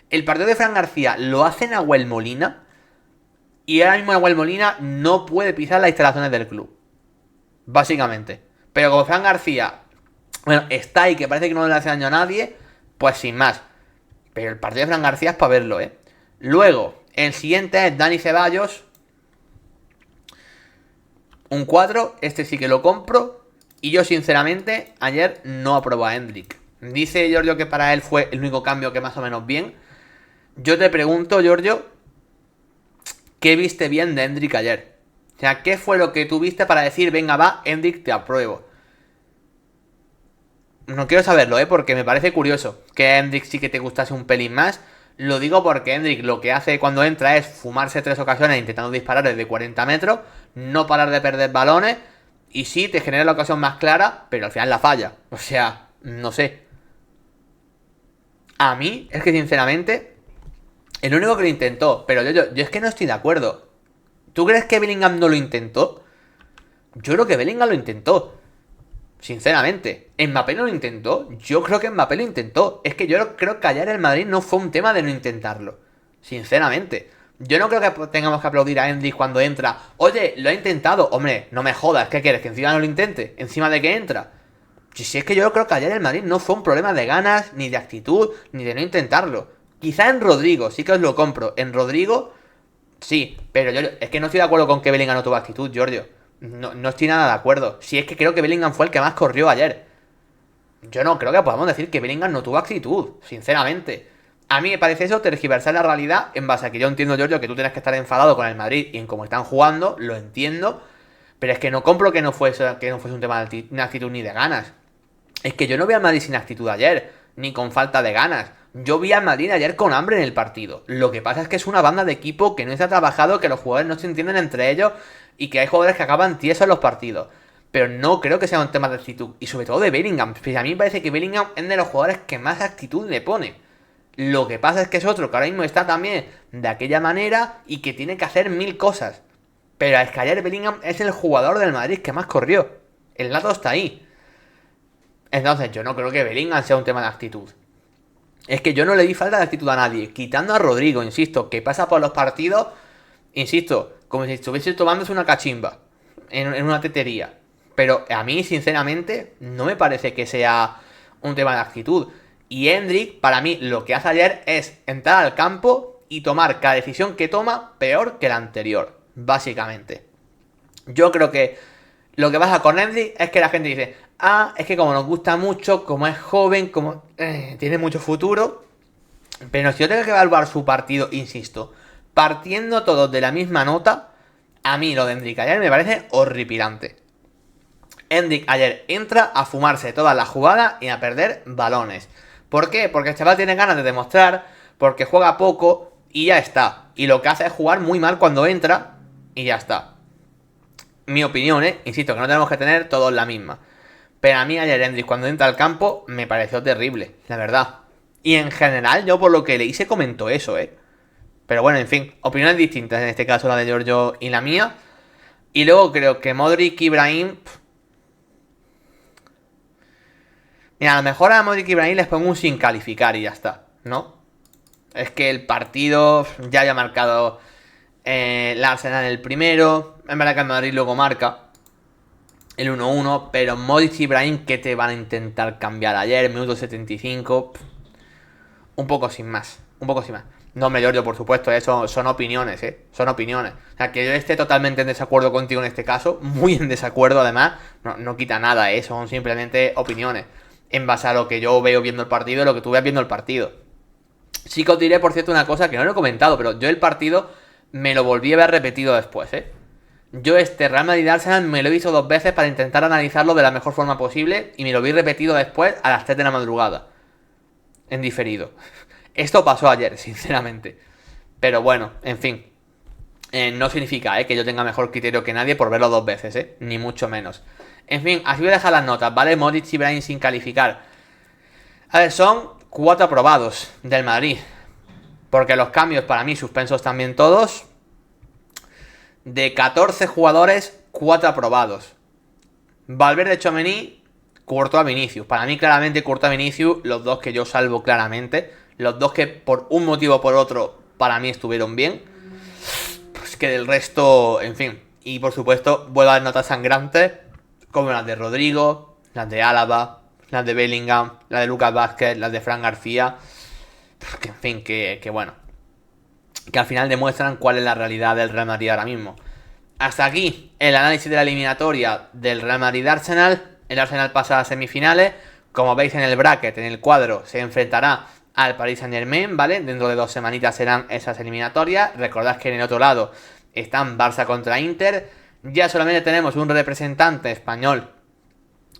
El partido de Fran García lo hace Nahuel Molina y ahora mismo Nahuel Molina no puede pisar las instalaciones del club. Básicamente. Pero como Fran García, bueno, está ahí que parece que no le hace daño a nadie, pues sin más. Pero el partido de Fran García es para verlo, ¿eh? Luego, el siguiente es Dani Ceballos. Un 4, este sí que lo compro. Y yo sinceramente ayer no apruebo a Endrick. Dice Giorgio que para él fue el único cambio que más o menos bien. Yo te pregunto, Giorgio, ¿qué viste bien de Endrick ayer? O sea, ¿qué fue lo que tú viste para decir, venga va, Endrick, te apruebo? No quiero saberlo, porque me parece curioso que Endrick sí que te gustase un pelín más. Lo digo porque Endrick lo que hace cuando entra es fumarse 3 ocasiones intentando disparar desde 40 metros, no parar de perder balones, y sí, te genera la ocasión más clara, pero al final la falla. O sea, no sé. A mí, es que sinceramente, el único que lo intentó, pero yo es que no estoy de acuerdo. ¿Tú crees que Bellingham no lo intentó? Yo creo que Bellingham lo intentó. Sinceramente, ¿Mbappé no lo intentó? Yo creo que Mbappé lo intentó. Es que yo creo que ayer el Madrid no fue un tema de no intentarlo. Sinceramente. Yo no creo que tengamos que aplaudir a Endrick cuando entra. Oye, lo ha intentado. Hombre, no me jodas. ¿Qué quieres? ¿Que encima no lo intente? ¿Encima de que entra? Si es que yo creo que ayer el Madrid no fue un problema de ganas, ni de actitud, ni de no intentarlo. Quizá en Rodrigo, sí que os lo compro. En Rodrigo, sí. Pero yo es que no estoy de acuerdo con que Bellingham no tuvo actitud, Giorgio. No estoy nada de acuerdo. Si es que creo que Bellingham fue el que más corrió ayer. Yo no creo que podamos decir que Bellingham no tuvo actitud, sinceramente. A mí me parece eso tergiversar la realidad en base a que yo entiendo, Giorgio, que tú tienes que estar enfadado con el Madrid y en cómo están jugando, lo entiendo. Pero es que no compro que no fuese un tema de actitud ni de ganas. Es que yo no vi al Madrid sin actitud ayer, ni con falta de ganas. Yo vi al Madrid ayer con hambre en el partido. Lo que pasa es que es una banda de equipo que no está trabajado, que los jugadores no se entienden entre ellos y que hay jugadores que acaban tiesos en los partidos. Pero no creo que sea un tema de actitud. Y sobre todo de Bellingham. Pues a mí me parece que Bellingham es de los jugadores que más actitud le pone. Lo que pasa es que es otro que ahora mismo está también de aquella manera y que tiene que hacer mil cosas. Pero es que ayer Bellingham es el jugador del Madrid que más corrió. El dato está ahí. Entonces yo no creo que Bellingham sea un tema de actitud. Es que yo no le di falta de actitud a nadie. Quitando a Rodrigo, insisto, que pasa por los partidos, insisto, como si estuviese tomándose una cachimba en una tetería. Pero a mí, sinceramente, no me parece que sea un tema de actitud. Y Endrick, para mí, lo que hace ayer es entrar al campo y tomar cada decisión que toma peor que la anterior, básicamente. Yo creo que lo que pasa con Endrick es que la gente dice, es que como nos gusta mucho, como es joven, como tiene mucho futuro. Pero si yo tengo que evaluar su partido, insisto, partiendo todos de la misma nota, a mí lo de Endrick ayer me parece horripilante. Endrick ayer entra a fumarse toda la jugada y a perder balones. ¿Por qué? Porque el chaval tiene ganas de demostrar, porque juega poco y ya está. Y lo que hace es jugar muy mal cuando entra y ya está. Mi opinión, insisto, que no tenemos que tener todos la misma. Pero a mí ayer Endrick cuando entra al campo me pareció terrible, la verdad. Y en general yo por lo que leí se comentó eso, Pero bueno, en fin, opiniones distintas, en este caso la de Giorgio y la mía. Y luego creo que Modric y Ibrahim... Mira, a lo mejor a Modric y Ibrahim les pongo un sin calificar y ya está, ¿no? Es que el partido ya había marcado la Arsenal el primero. Es verdad que el Madrid luego marca el 1-1, pero Modric y Ibrahim, ¿qué te van a intentar cambiar ayer? Minuto 75. Un poco sin más. Un poco sin más. No, hombre, Giorgio, por supuesto, eso son opiniones, Son opiniones. O sea, que yo esté totalmente en desacuerdo contigo en este caso, muy en desacuerdo además, no quita nada, Son simplemente opiniones. En base a lo que yo veo viendo el partido y lo que tú veas viendo el partido. Sí que os diré, por cierto, una cosa que no lo he comentado, pero yo el partido me lo volví a ver repetido después, Yo este Real Madrid-Arsenal me lo he visto 2 veces para intentar analizarlo de la mejor forma posible y me lo vi repetido después a las 3 de la madrugada. En diferido. Esto pasó ayer, sinceramente. Pero bueno, en fin. No significa, que yo tenga mejor criterio que nadie por verlo 2 veces, Ni mucho menos. En fin, así voy a dejar las notas, ¿vale? Modric y Ibrahim sin calificar. A ver, son 4 aprobados del Madrid. Porque los cambios para mí, suspensos también todos. De 14 jugadores, 4 aprobados. Valverde, Tchouaméni, Courtois, Vinicius. Para mí claramente Courtois, Vinicius, los dos que yo salvo claramente. Los dos que por un motivo o por otro para mí estuvieron bien. Pues que del resto, en fin. Y por supuesto, vuelvo a dar notas sangrantes, como las de Rodrigo, las de Álava, las de Bellingham, las de Lucas Vázquez, las de Fran García. Que en fin, que bueno. Que al final demuestran cuál es la realidad del Real Madrid ahora mismo. Hasta aquí el análisis de la eliminatoria del Real Madrid-Arsenal. El Arsenal pasa a semifinales. Como veis en el bracket, en el cuadro, se enfrentará al Paris Saint-Germain, ¿vale? Dentro de 2 semanitas serán esas eliminatorias. Recordad que en el otro lado están Barça contra Inter. Ya solamente tenemos un representante español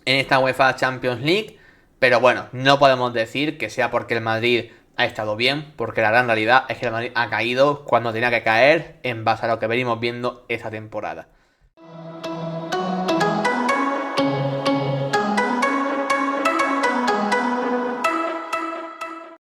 en esta UEFA Champions League. Pero bueno, no podemos decir que sea porque el Madrid ha estado bien, porque la gran realidad es que el Madrid ha caído cuando tenía que caer en base a lo que venimos viendo esta temporada.